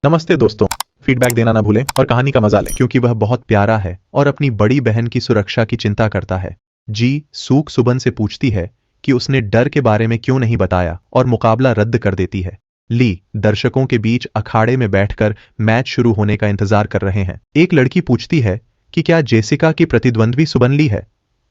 नमस्ते दोस्तों, फीडबैक देना ना भूलें और कहानी का मजा लें क्योंकि वह बहुत प्यारा है और अपनी बड़ी बहन की सुरक्षा की चिंता करता है। जी सूक सुबन से पूछती है कि उसने डर के बारे में क्यों नहीं बताया और मुकाबला रद्द कर देती है। ली दर्शकों के बीच अखाड़े में बैठकर मैच शुरू होने का इंतजार कर रहे हैं। एक लड़की पूछती है कि क्या जेसिका की प्रतिद्वंद्वी सुबन ली है,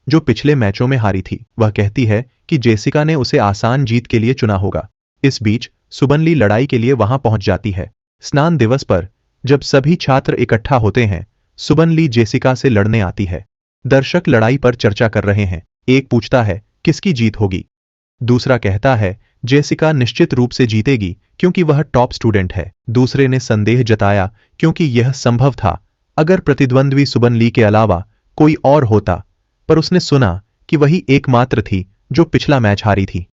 जो पिछले मैचों में हारी थी। वह कहती है कि जेसिका ने उसे आसान जीत के लिए चुना होगा। इस बीच सुबन ली लड़ाई के लिए वहां पहुंच जाती है। स्नान दिवस पर जब सभी छात्र इकट्ठा होते हैं, सुबन ली जेसिका से लड़ने आती है। दर्शक लड़ाई पर चर्चा कर रहे हैं। एक पूछता है किसकी जीत होगी, दूसरा कहता है जेसिका निश्चित रूप से जीतेगी क्योंकि वह टॉप स्टूडेंट है। दूसरे ने संदेह जताया क्योंकि यह संभव था अगर प्रतिद्वंद्वी सुबन ली के अलावा कोई और होता, पर उसने सुना कि वही एकमात्र थी जो पिछला मैच हारी थी।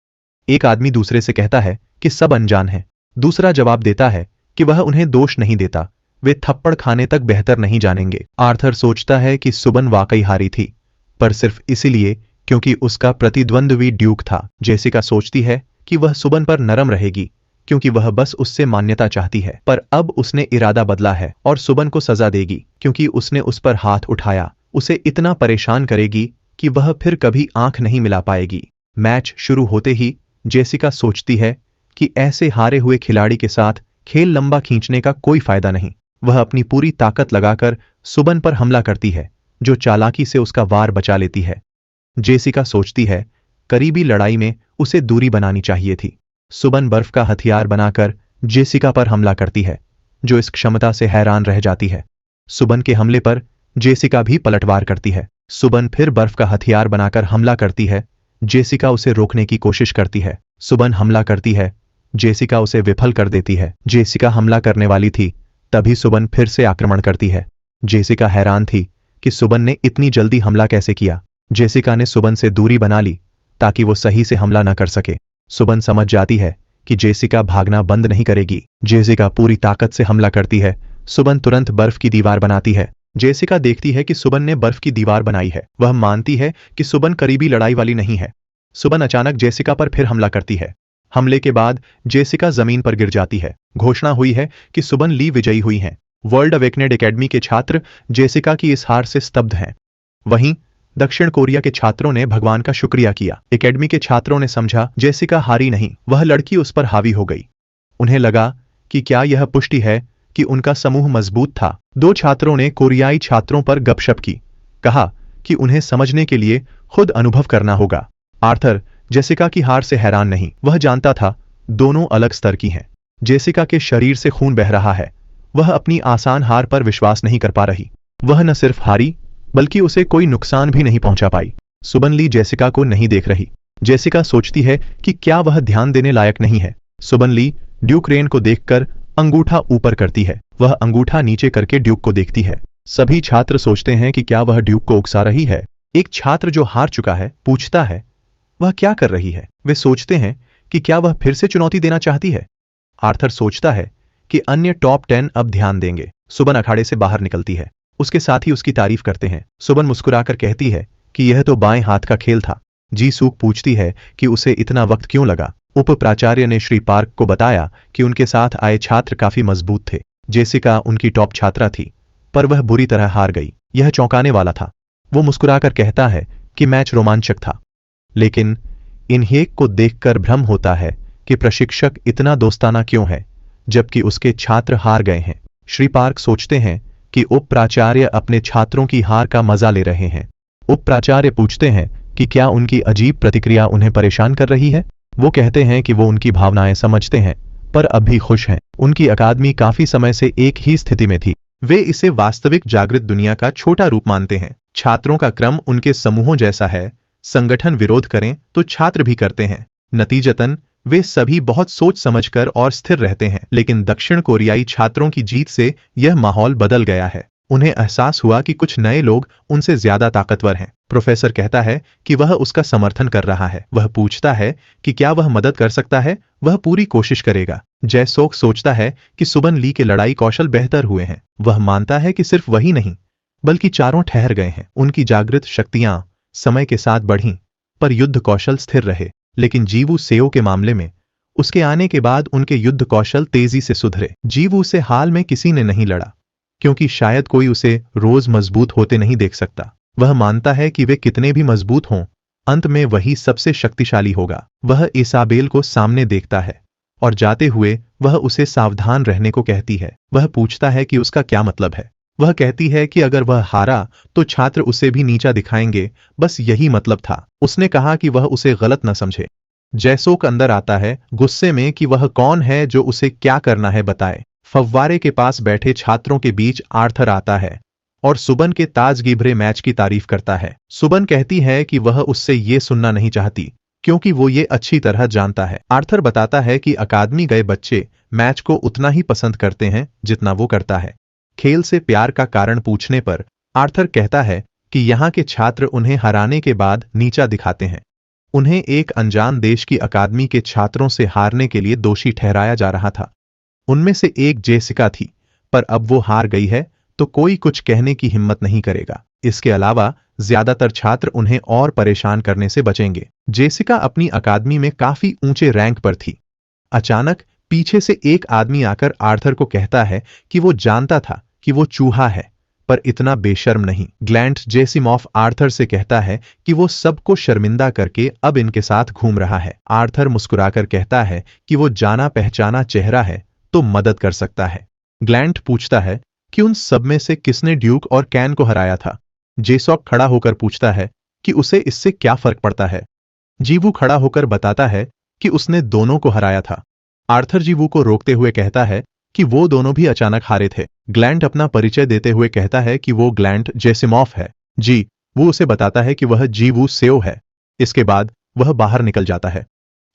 एक आदमी दूसरे से कहता है कि सब अनजान हैं। दूसरा जवाब देता है कि वह उन्हें दोष नहीं देता, वे थप्पड़ खाने तक बेहतर नहीं जानेंगे। आर्थर सोचता है कि सुबन वाकई हारी थी, पर सिर्फ इसीलिए क्योंकि उसका प्रतिद्वंद्वी ड्यूक था। जेसिका सोचती है कि वह सुबन पर नरम रहेगी क्योंकि वह बस उससे मान्यता चाहती है, पर अब उसने इरादा बदला है और सुबन को सजा देगी क्योंकि उसने उस पर हाथ उठाया। उसे इतना परेशान करेगी कि वह फिर कभी आंख नहीं मिला पाएगी। मैच शुरू होते ही जेसिका सोचती है कि ऐसे हारे हुए खिलाड़ी के साथ खेल लंबा खींचने का कोई फायदा नहीं। वह अपनी पूरी ताकत लगाकर सुबन पर हमला करती है, जो चालाकी से उसका वार बचा लेती है। जेसिका सोचती है करीबी लड़ाई में उसे दूरी बनानी चाहिए थी। सुबन बर्फ का हथियार बनाकर जेसिका पर हमला करती है, जो इस क्षमता से हैरान रह जाती है। सुबन के हमले पर जेसिका भी पलटवार करती है। सुबन फिर बर्फ का हथियार बनाकर हमला करती है। जेसिका उसे रोकने की कोशिश करती है। सुबन हमला करती है, जेसिका उसे विफल कर देती है। जेसिका हमला करने वाली थी, तभी सुबन फिर से आक्रमण करती है। जेसिका हैरान थी कि सुबन ने इतनी जल्दी हमला कैसे किया। जेसिका ने सुबन से दूरी बना ली ताकि वो सही से हमला न कर सके। सुबन समझ जाती है कि जेसिका भागना बंद नहीं करेगी। जेसिका पूरी ताकत से हमला करती है। सुबन तुरंत बर्फ की दीवार बनाती है। जेसिका देखती है कि सुबन ने बर्फ की दीवार बनाई है। वह मानती है कि सुबन करीबी लड़ाई वाली नहीं है। सुबन अचानक जेसिका पर फिर हमला करती है। हमले के बाद जेसिका जमीन पर गिर जाती है। घोषणा हुई है कि सुबन ली विजयी हुई हैं। वर्ल्ड अवेकनेड एकेडमी के छात्र जेसिका की इस हार से स्तब्ध हैं। वहीं दक्षिण कोरिया के छात्रों ने भगवान का शुक्रिया किया। एकेडमी के छात्रों ने समझा जेसिका हारी नहीं, वह लड़की उस पर हावी हो गई। उन्हें लगा कि क्या यह पुष्टि है कि उनका समूह मजबूत था। दो छात्रों ने कोरियाई छात्रों पर गपशप की, कहा कि उन्हें समझने के लिए खुद अनुभव करना होगा। आर्थर जेसिका की हार से हैरान नहीं, वह जानता था दोनों अलग स्तर की हैं। जेसिका के शरीर से खून बह रहा है। वह अपनी आसान हार पर विश्वास नहीं कर पा रही। वह न सिर्फ हारी बल्कि उसे कोई नुकसान भी नहीं पहुंचा पाई। सुबन ली जेसिका को नहीं देख रही। जेसिका सोचती है कि क्या वह ध्यान देने लायक नहीं है। सुबन ली ड्यूक रेन को देखकर अंगूठा ऊपर करती है। वह अंगूठा नीचे करके ड्यूक को देखती है। सभी छात्र सोचते हैं कि क्या वह ड्यूक को उकसा रही है। एक छात्र जो हार चुका है पूछता है वह क्या कर रही है। वे सोचते हैं कि क्या वह फिर से चुनौती देना चाहती है। आर्थर सोचता है कि अन्य टॉप 10 अब ध्यान देंगे। सुबन अखाड़े से बाहर निकलती है। उसके साथ ही उसकी तारीफ करते हैं। सुबन मुस्कुराकर कहती है कि यह तो बाएं हाथ का खेल था। जी सूक पूछती है कि उसे इतना वक्त क्यों लगा। उप प्राचार्य ने श्री पार्क को बताया कि उनके साथ आए छात्र काफी मजबूत थे। जेसिका उनकी टॉप छात्रा थी, पर वह बुरी तरह हार गई। यह चौंकाने वाला था। वो मुस्कुराकर कहता है कि मैच रोमांचक था, लेकिन इन्हेक को देखकर भ्रम होता है कि प्रशिक्षक इतना दोस्ताना क्यों है जबकि उसके छात्र हार गए हैं। श्री पार्क सोचते हैं कि उप प्राचार्य अपने छात्रों की हार का मजा ले रहे हैं। उप प्राचार्य पूछते हैं कि क्या उनकी अजीब प्रतिक्रिया उन्हें परेशान कर रही है। वो कहते हैं कि वो उनकी भावनाएं समझते हैं, पर अब भी खुश हैं। उनकी अकादमी काफी समय से एक ही स्थिति में थी। वे इसे वास्तविक जागृत दुनिया का छोटा रूप मानते हैं। छात्रों का क्रम उनके समूहों जैसा है। संगठन विरोध करें तो छात्र भी करते हैं। नतीजतन वे सभी बहुत सोच समझकर और स्थिर रहते हैं। लेकिन दक्षिण कोरियाई छात्रों की जीत से यह माहौल बदल गया है। उन्हें एहसास हुआ कि कुछ नए लोग उनसे ज्यादा ताकतवर हैं। प्रोफेसर कहता है कि वह उसका समर्थन कर रहा है। वह पूछता है कि क्या वह मदद कर सकता है। वह पूरी कोशिश करेगा। जयसोक सोचता है कि सुबन ली के लड़ाई कौशल बेहतर हुए हैं। वह मानता है कि सिर्फ वही नहीं बल्कि चारों ठहर गए हैं। उनकी जागृत शक्तियां समय के साथ बढ़ीं, पर युद्ध कौशल स्थिर रहे। लेकिन जीवू सेओ के मामले में उसके आने के बाद उनके युद्ध कौशल तेजी से सुधरे। जीवू से हाल में किसी ने नहीं लड़ा, क्योंकि शायद कोई उसे रोज मजबूत होते नहीं देख सकता। वह मानता है कि वे कितने भी मजबूत हों, अंत में वही सबसे शक्तिशाली होगा। वह इसाबेल को सामने देखता है और जाते हुए वह उसे सावधान रहने को कहती है। वह पूछता है कि उसका क्या मतलब है। वह कहती है कि अगर वह हारा तो छात्र उसे भी नीचा दिखाएंगे, बस यही मतलब था। उसने कहा कि वह उसे गलत न समझे। जैसोक अंदर आता है, गुस्से में कि वह कौन है जो उसे क्या करना है बताए। फव्वारे के पास बैठे छात्रों के बीच आर्थर आता है और सुबन के ताजगी भरे मैच की तारीफ करता है। सुबन कहती है कि वह उससे ये सुनना नहीं चाहती, क्योंकि वो ये अच्छी तरह जानता है। आर्थर बताता है कि अकादमी गए बच्चे मैच को उतना ही पसंद करते हैं जितना वो करता है। खेल से प्यार का कारण पूछने पर आर्थर कहता है कि यहाँ के छात्र उन्हें हराने के बाद नीचा दिखाते हैं। उन्हें एक अनजान देश की अकादमी के छात्रों से हारने के लिए दोषी ठहराया जा रहा था। उनमें से एक जेसिका थी, पर अब वो हार गई है तो कोई कुछ कहने की हिम्मत नहीं करेगा। इसके अलावा ज्यादातर छात्र उन्हें और परेशान करने से बचेंगे। जेसिका अपनी अकादमी में काफी ऊंचे रैंक पर थी। अचानक पीछे से एक आदमी आकर आर्थर को कहता है कि वो जानता था कि वो चूहा है, पर इतना बेशर्म नहीं। ग्लैंट जेसिमॉफ आर्थर से कहता है कि वो सबको शर्मिंदा करके अब इनके साथ घूम रहा है। आर्थर मुस्कुराकर कहता है कि वो जाना पहचाना चेहरा है तो मदद कर सकता है। ग्लैंट पूछता है कि उन सब में से किसने ड्यूक और कैन को हराया था। जेसॉक खड़ा होकर पूछता है कि उसे इससे क्या फर्क पड़ता है। जीवू खड़ा होकर बताता है कि उसने दोनों को हराया था। आर्थर जीवू को रोकते हुए कहता है कि वो दोनों भी अचानक हारे थे। ग्लैंट अपना परिचय देते हुए कहता है कि वो ग्लैंट जेसिमॉफ है। वो उसे बताता है कि वह जीवू सेओ है। इसके बाद वह बाहर निकल जाता है।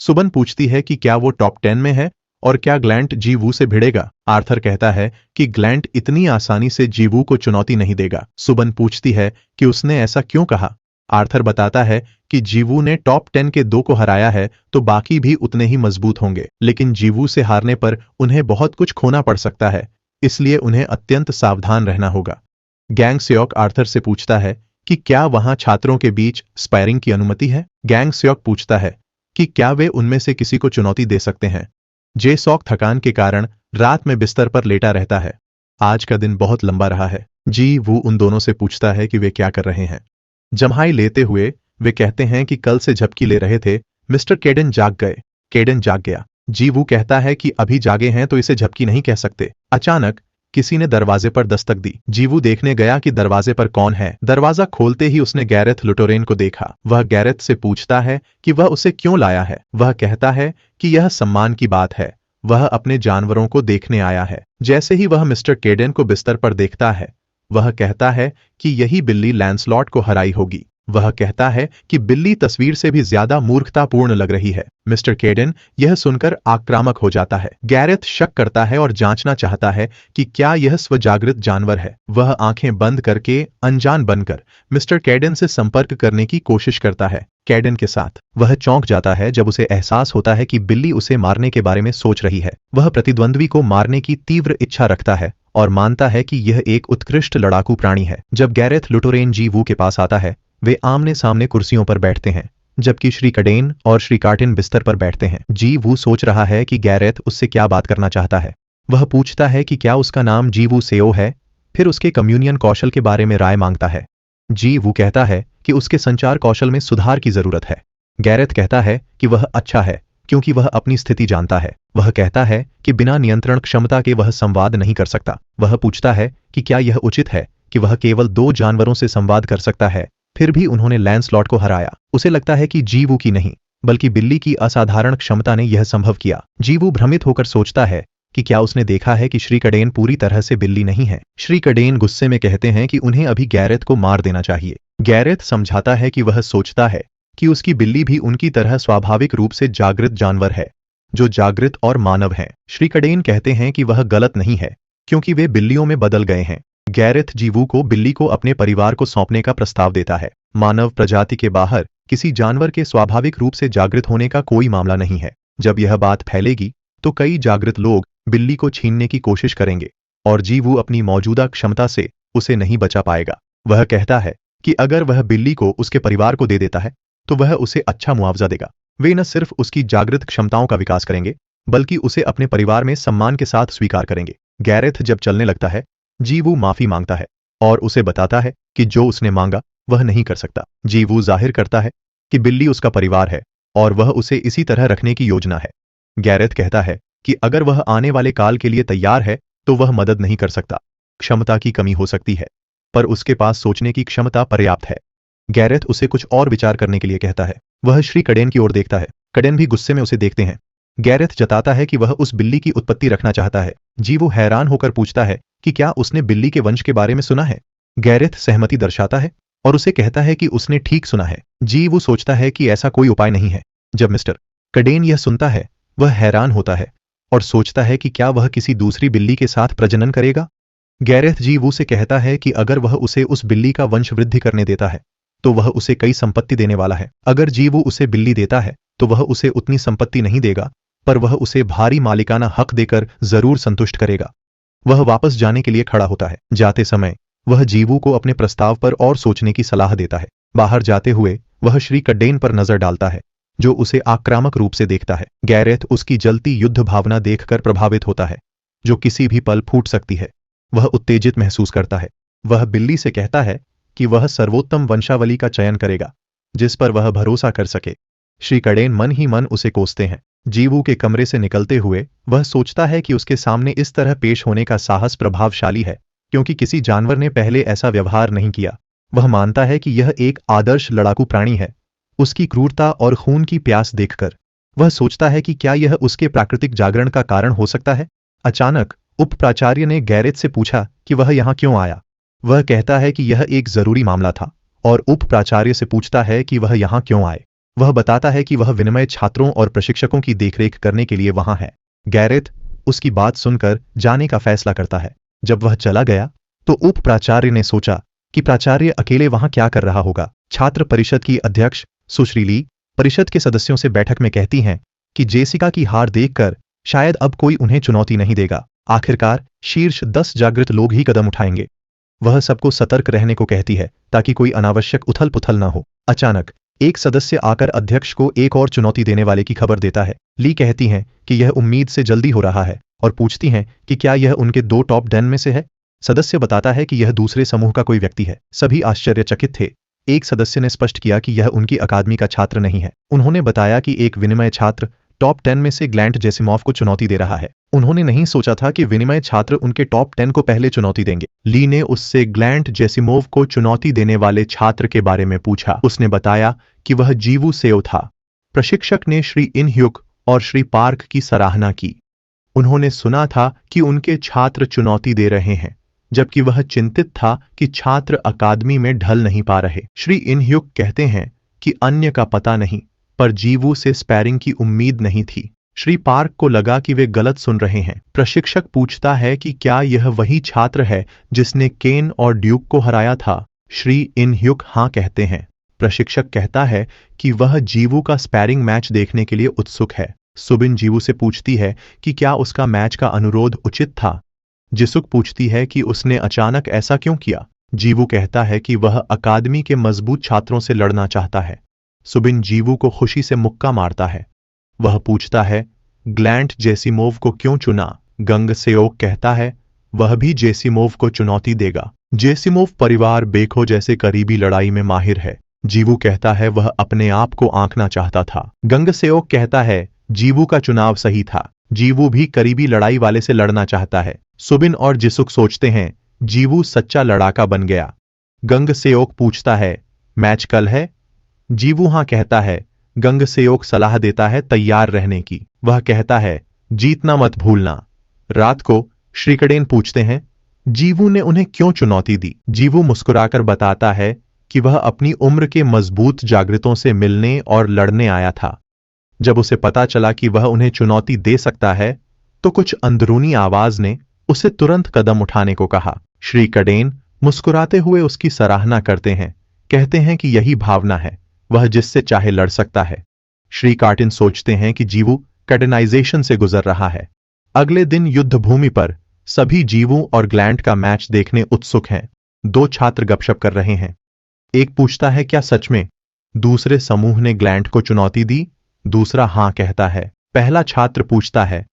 सुबन पूछती है कि क्या वो टॉप 10 में है और क्या ग्लैंट जीवू से भिड़ेगा। आर्थर कहता है कि ग्लैंट इतनी आसानी से जीवू को चुनौती नहीं देगा। सुबन पूछती है कि उसने ऐसा क्यों कहा। आर्थर बताता है कि जीवू ने टॉप 10 के 2 को हराया है तो बाकी भी उतने ही मजबूत होंगे, लेकिन जीवू से हारने पर उन्हें बहुत कुछ खोना पड़ सकता है, इसलिए उन्हें अत्यंत सावधान रहना होगा। गैंग स्योक आर्थर से पूछता है कि क्या वहां छात्रों के बीच स्पैरिंग की अनुमति है। गैंग स्योक पूछता है कि क्या वे उनमें से किसी को चुनौती दे सकते हैं। जेसॉक थकान के कारण रात में बिस्तर पर लेटा रहता है। आज का दिन बहुत लंबा रहा है। वो उन दोनों से पूछता है कि वे क्या कर रहे हैं। जम्हाई लेते हुए वे कहते हैं कि कल से झपकी ले रहे थे। मिस्टर केडन जाग गए। केडन जाग गया। वो कहता है कि अभी जागे हैं तो इसे झपकी नहीं कह सकते। अचानक किसी ने दरवाजे पर दस्तक दी। वो देखने गया कि दरवाजे पर कौन है। दरवाजा खोलते ही उसने गैरेथ लुटोरेन को देखा। वह गैरेथ से पूछता है कि वह उसे क्यों लाया है। वह कहता है कि यह सम्मान की बात है, वह अपने जानवरों को देखने आया है। जैसे ही वह मिस्टर केडन को बिस्तर पर देखता है, वह कहता है कि यही बिल्ली लैंसलॉट को हराई होगी। वह कहता है कि बिल्ली तस्वीर से भी ज्यादा मूर्खतापूर्ण लग रही है। मिस्टर केडन यह सुनकर आक्रामक हो जाता है। गैरेथ शक करता है और जांचना चाहता है कि क्या यह स्वजागृत जानवर है। वह आंखें बंद करके अनजान बनकर मिस्टर केडन से संपर्क करने की कोशिश करता है। केडन के साथ वह चौंक जाता है जब उसे एहसास होता है कि बिल्ली उसे मारने के बारे में सोच रही है। वह प्रतिद्वंद्वी को मारने की तीव्र इच्छा रखता है और मानता है कि यह एक उत्कृष्ट लड़ाकू प्राणी है। जब गैरेथ लुटोरेन जीवू के पास आता है, वे आमने सामने कुर्सियों पर बैठते हैं, जबकि श्री कडेन और श्री कार्टिन बिस्तर पर बैठते हैं। जीवू सोच रहा है कि गैरेथ उससे क्या बात करना चाहता है। वह पूछता है कि क्या उसका नाम जीवू सेओ है, फिर उसके कम्युनियन कौशल के बारे में राय मांगता है। जीवू कहता है कि उसके संचार कौशल में सुधार की जरूरत है। गैरेथ कहता है कि वह अच्छा है क्योंकि वह अपनी स्थिति जानता है। वह कहता है कि बिना नियंत्रण क्षमता के वह संवाद नहीं कर सकता। वह पूछता है कि क्या यह उचित है कि वह केवल 2 जानवरों से संवाद कर सकता है, फिर भी उन्होंने लैंसलॉट को हराया। उसे लगता है कि जीवू की नहीं बल्कि बिल्ली की असाधारण क्षमता ने यह संभव किया। जीवू भ्रमित होकर सोचता है कि क्या उसने देखा है कि श्री कडेन पूरी तरह से बिल्ली नहीं है। श्री कडेन गुस्से में कहते हैं कि उन्हें अभी गैरेथ को मार देना चाहिए। गैरेथ समझाता है कि वह सोचता है कि उसकी बिल्ली भी उनकी तरह स्वाभाविक रूप से जागृत जानवर है, जो जागृत और मानव हैं। श्री कडेन कहते हैं कि वह गलत नहीं है क्योंकि वे बिल्लियों में बदल गए हैं। गैरेथ जीवू को बिल्ली को अपने परिवार को सौंपने का प्रस्ताव देता है। मानव प्रजाति के बाहर किसी जानवर के स्वाभाविक रूप से जागृत होने का कोई मामला नहीं है। जब यह बात फैलेगी तो कई जागृत लोग बिल्ली को छीनने की कोशिश करेंगे और जीवू अपनी मौजूदा क्षमता से उसे नहीं बचा पाएगा। वह कहता है कि अगर वह बिल्ली को उसके परिवार को दे देता है तो वह उसे अच्छा मुआवजा देगा। वे न सिर्फ उसकी जागृत क्षमताओं का विकास करेंगे बल्कि उसे अपने परिवार में सम्मान के साथ स्वीकार करेंगे। गैरेथ जब चलने लगता है, जीवू माफी मांगता है और उसे बताता है कि जो उसने मांगा वह नहीं कर सकता। जीवू जाहिर करता है कि बिल्ली उसका परिवार है और वह उसे इसी तरह रखने की योजना है। गैरेथ कहता है कि अगर वह आने वाले काल के लिए तैयार है तो वह मदद नहीं कर सकता। क्षमता की कमी हो सकती है पर उसके पास सोचने की क्षमता पर्याप्त है। गैरेथ उसे कुछ और विचार करने के लिए कहता है। वह श्री कडेन की ओर देखता है। कडेन भी गुस्से में उसे देखते हैं। गैरेथ जताता है कि वह उस बिल्ली की उत्पत्ति रखना चाहता है। जीवू हैरान होकर पूछता है कि क्या उसने बिल्ली के वंश के बारे में सुना है। गैरेथ सहमति दर्शाता है और उसे कहता है कि उसने ठीक सुना है। जीवू सोचता है कि ऐसा कोई उपाय नहीं है। जब मिस्टर कडेन यह सुनता है वह हैरान होता है और सोचता है कि क्या वह किसी दूसरी बिल्ली के साथ प्रजनन करेगा। गैरेथ जीवू से कहता है कि अगर वह उसे उस बिल्ली का वंश वृद्धि करने देता है तो वह उसे कई संपत्ति देने वाला है। अगर जीवू उसे बिल्ली देता है तो वह उसे उतनी संपत्ति नहीं देगा पर वह उसे भारी मालिकाना हक देकर जरूर संतुष्ट करेगा। वह वापस जाने के लिए खड़ा होता है। जाते समय वह जीवू को अपने प्रस्ताव पर और सोचने की सलाह देता है। बाहर जाते हुए वह श्री कडेन पर नजर डालता है जो उसे आक्रामक रूप से देखता है। गैरेथ उसकी जलती युद्ध भावना देखकर प्रभावित होता है जो किसी भी पल फूट सकती है। वह उत्तेजित महसूस करता है। वह बिल्ली से कहता है कि वह सर्वोत्तम वंशावली का चयन करेगा जिस पर वह भरोसा कर सके। श्री कडेन मन ही मन उसे कोसते हैं। जीवू के कमरे से निकलते हुए वह सोचता है कि उसके सामने इस तरह पेश होने का साहस प्रभावशाली है क्योंकि किसी जानवर ने पहले ऐसा व्यवहार नहीं किया। वह मानता है कि यह एक आदर्श लड़ाकू प्राणी है। उसकी क्रूरता और खून की प्यास देखकर वह सोचता है कि क्या यह उसके प्राकृतिक जागरण का कारण हो सकता है। अचानक उप प्राचार्य ने गैरेथ से पूछा कि वह यहाँ क्यों आया। वह कहता है कि यह एक जरूरी मामला था और उप प्राचार्य से पूछता है कि वह यहाँ क्यों आए। वह बताता है कि वह विनिमय छात्रों और प्रशिक्षकों की देखरेख करने के लिए वहां है। गैरेथ उसकी बात सुनकर जाने का फैसला करता है। जब वह चला गया तो उप प्राचार्य ने सोचा कि प्राचार्य अकेले वहां क्या कर रहा होगा। छात्र परिषद की अध्यक्ष सुश्री ली परिषद के सदस्यों से बैठक में कहती हैं कि जेसिका की हार देखकर शायद अब कोई उन्हें चुनौती नहीं देगा। आखिरकार शीर्ष 10 जागृत लोग ही कदम उठाएंगे। वह सबको सतर्क रहने को कहती है ताकि कोई अनावश्यक उथल पुथल न हो। अचानक एक सदस्य आकर अध्यक्ष को एक और चुनौती देने वाले की खबर देता है। ली कहती हैं कि यह उम्मीद से जल्दी हो रहा है और पूछती हैं कि क्या यह उनके 2 टॉप 10 में से है। सदस्य बताता है कि यह दूसरे समूह का कोई व्यक्ति है। सभी आश्चर्यचकित थे। एक सदस्य ने स्पष्ट किया कि यह उनकी अकादमी का छात्र नहीं है। उन्होंने बताया कि एक विनिमय छात्र टॉप 10 में से ग्लैंट जेसिमोव को चुनौती दे रहा है। उन्होंने नहीं सोचा था कि विनिमय छात्र उनके टॉप 10 को पहले चुनौती देंगे। ली ने उससे ग्लैंट जेसिमोव को चुनौती देने वाले छात्र के बारे में पूछा। उसने बताया कि वह जीवू सेओ था। प्रशिक्षक ने श्री इनह्युक और श्री पार्क की सराहना की। उन्होंने सुना था कि उनके छात्र चुनौती दे रहे हैं जबकि वह चिंतित था कि छात्र अकादमी में ढल नहीं पा रहे। श्री इनह्युक कहते हैं कि अन्य का पता नहीं पर जीवू से स्पैरिंग की उम्मीद नहीं थी। श्री पार्क को लगा कि वे गलत सुन रहे हैं। प्रशिक्षक पूछता है कि क्या यह वही छात्र है जिसने केन और ड्यूक को हराया था। श्री इनह्युक हाँ कहते हैं। प्रशिक्षक कहता है कि वह जीवू का स्पैरिंग मैच देखने के लिए उत्सुक है। सुबिन जीवू से पूछती है कि क्या उसका मैच का अनुरोध उचित था। जिसुक पूछती है कि उसने अचानक ऐसा क्यों किया। जीवू कहता है कि वह अकादमी के मजबूत छात्रों से लड़ना चाहता है। सुबिन जीवू को खुशी से मुक्का मारता है। वह पूछता है ग्लैंट जेसिमोव को क्यों चुना। गंग सेओक कहता है वह भी जेसिमोव को चुनौती देगा। जेसिमोव परिवार बेखो जैसे करीबी लड़ाई में माहिर है। जीवू कहता है वह अपने आप को आंकना चाहता था। गंग सेओक कहता है जीवू का चुनाव सही था। जीवू भी करीबी लड़ाई वाले से लड़ना चाहता है। सुबिन और जिसुक सोचते हैं जीवू सच्चा लड़ाका बन गया। गंग सेओक पूछता है मैच कल है। जीवू हाँ कहता है। गंग सेओक सलाह देता है तैयार रहने की। वह कहता है जीतना मत भूलना। रात को श्री कडेन पूछते हैं जीवू ने उन्हें क्यों चुनौती दी। जीवू मुस्कुराकर बताता है कि वह अपनी उम्र के मजबूत जागृतों से मिलने और लड़ने आया था। जब उसे पता चला कि वह उन्हें चुनौती दे सकता है तो कुछ अंदरूनी आवाज ने उसे तुरंत कदम उठाने को कहा। श्री कडेन मुस्कुराते हुए उसकी सराहना करते हैं। कहते हैं कि यही भावना है। वह जिससे चाहे लड़ सकता है। श्री कार्टिन सोचते हैं कि जीवू कडेनाइजेशन से गुजर रहा है। अगले दिन युद्ध भूमि पर सभी जीवू और ग्लैंट का मैच देखने उत्सुक हैं। 2 छात्र गपशप कर रहे हैं। एक पूछता है क्या सच में दूसरे समूह ने ग्लैंट को चुनौती दी। दूसरा हाँ कहता है। पहला छात्र पूछता है,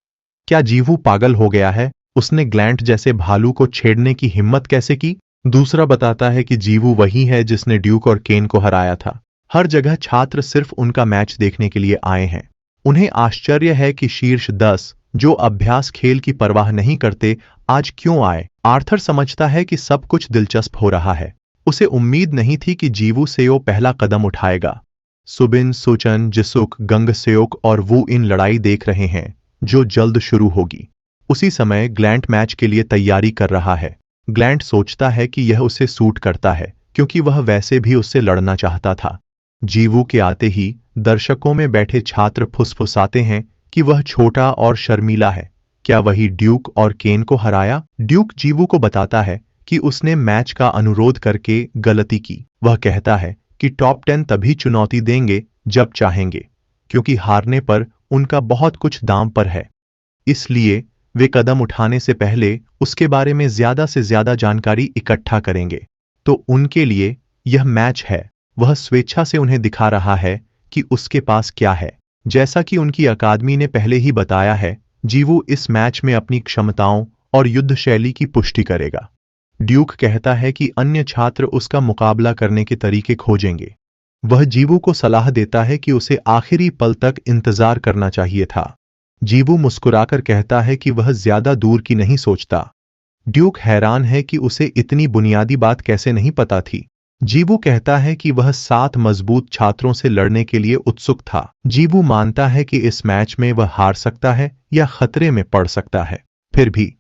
क्या जीवू पागल हो गया है? उसने ग्लैंट जैसे भालू को छेड़ने की हिम्मत कैसे की? दूसरा बताता है कि जीवू वही है जिसने ड्यूक और केन को हराया था। हर जगह छात्र सिर्फ उनका मैच देखने के लिए आए हैं। उन्हें आश्चर्य है कि शीर्ष 10 जो अभ्यास खेल की परवाह नहीं करते आज क्यों आए। आर्थर समझता है कि सब कुछ दिलचस्प हो रहा है। उसे उम्मीद नहीं थी कि जीवू सेओ पहला कदम उठाएगा। सुबिन, सुचन, जिसुक, गंगसेओक और वू इन लड़ाई देख रहे हैं जो जल्द शुरू होगी। उसी समय ग्लैंट मैच के लिए तैयारी कर रहा है। ग्लैंट सोचता है कि यह उसे सूट करता है क्योंकि वह वैसे भी उससे लड़ना चाहता था। जीवू के आते ही दर्शकों में बैठे छात्र फुसफुसाते हैं कि वह छोटा और शर्मीला है। क्या वही ड्यूक और केन को हराया? ड्यूक जीवू को बताता है कि उसने मैच का अनुरोध करके गलती की। वह कहता है कि टॉप 10 तभी चुनौती देंगे जब चाहेंगे, क्योंकि हारने पर उनका बहुत कुछ दांव पर है। इसलिए वे कदम उठाने से पहले उसके बारे में ज्यादा से ज्यादा जानकारी इकट्ठा करेंगे। तो उनके लिए यह मैच है। वह स्वेच्छा से उन्हें दिखा रहा है कि उसके पास क्या है। जैसा कि उनकी अकादमी ने पहले ही बताया है, जीवू इस मैच में अपनी क्षमताओं और युद्ध शैली की पुष्टि करेगा। ड्यूक कहता है कि अन्य छात्र उसका मुकाबला करने के तरीके खोजेंगे। वह जीवू को सलाह देता है कि उसे आखिरी पल तक इंतजार करना चाहिए था। जीवू मुस्कुराकर कहता है कि वह ज्यादा दूर की नहीं सोचता। ड्यूक हैरान है कि उसे इतनी बुनियादी बात कैसे नहीं पता थी। जीवू कहता है कि वह 7 मजबूत छात्रों से लड़ने के लिए उत्सुक था। जीवू मानता है कि इस मैच में वह हार सकता है या खतरे में पड़ सकता है। फिर भी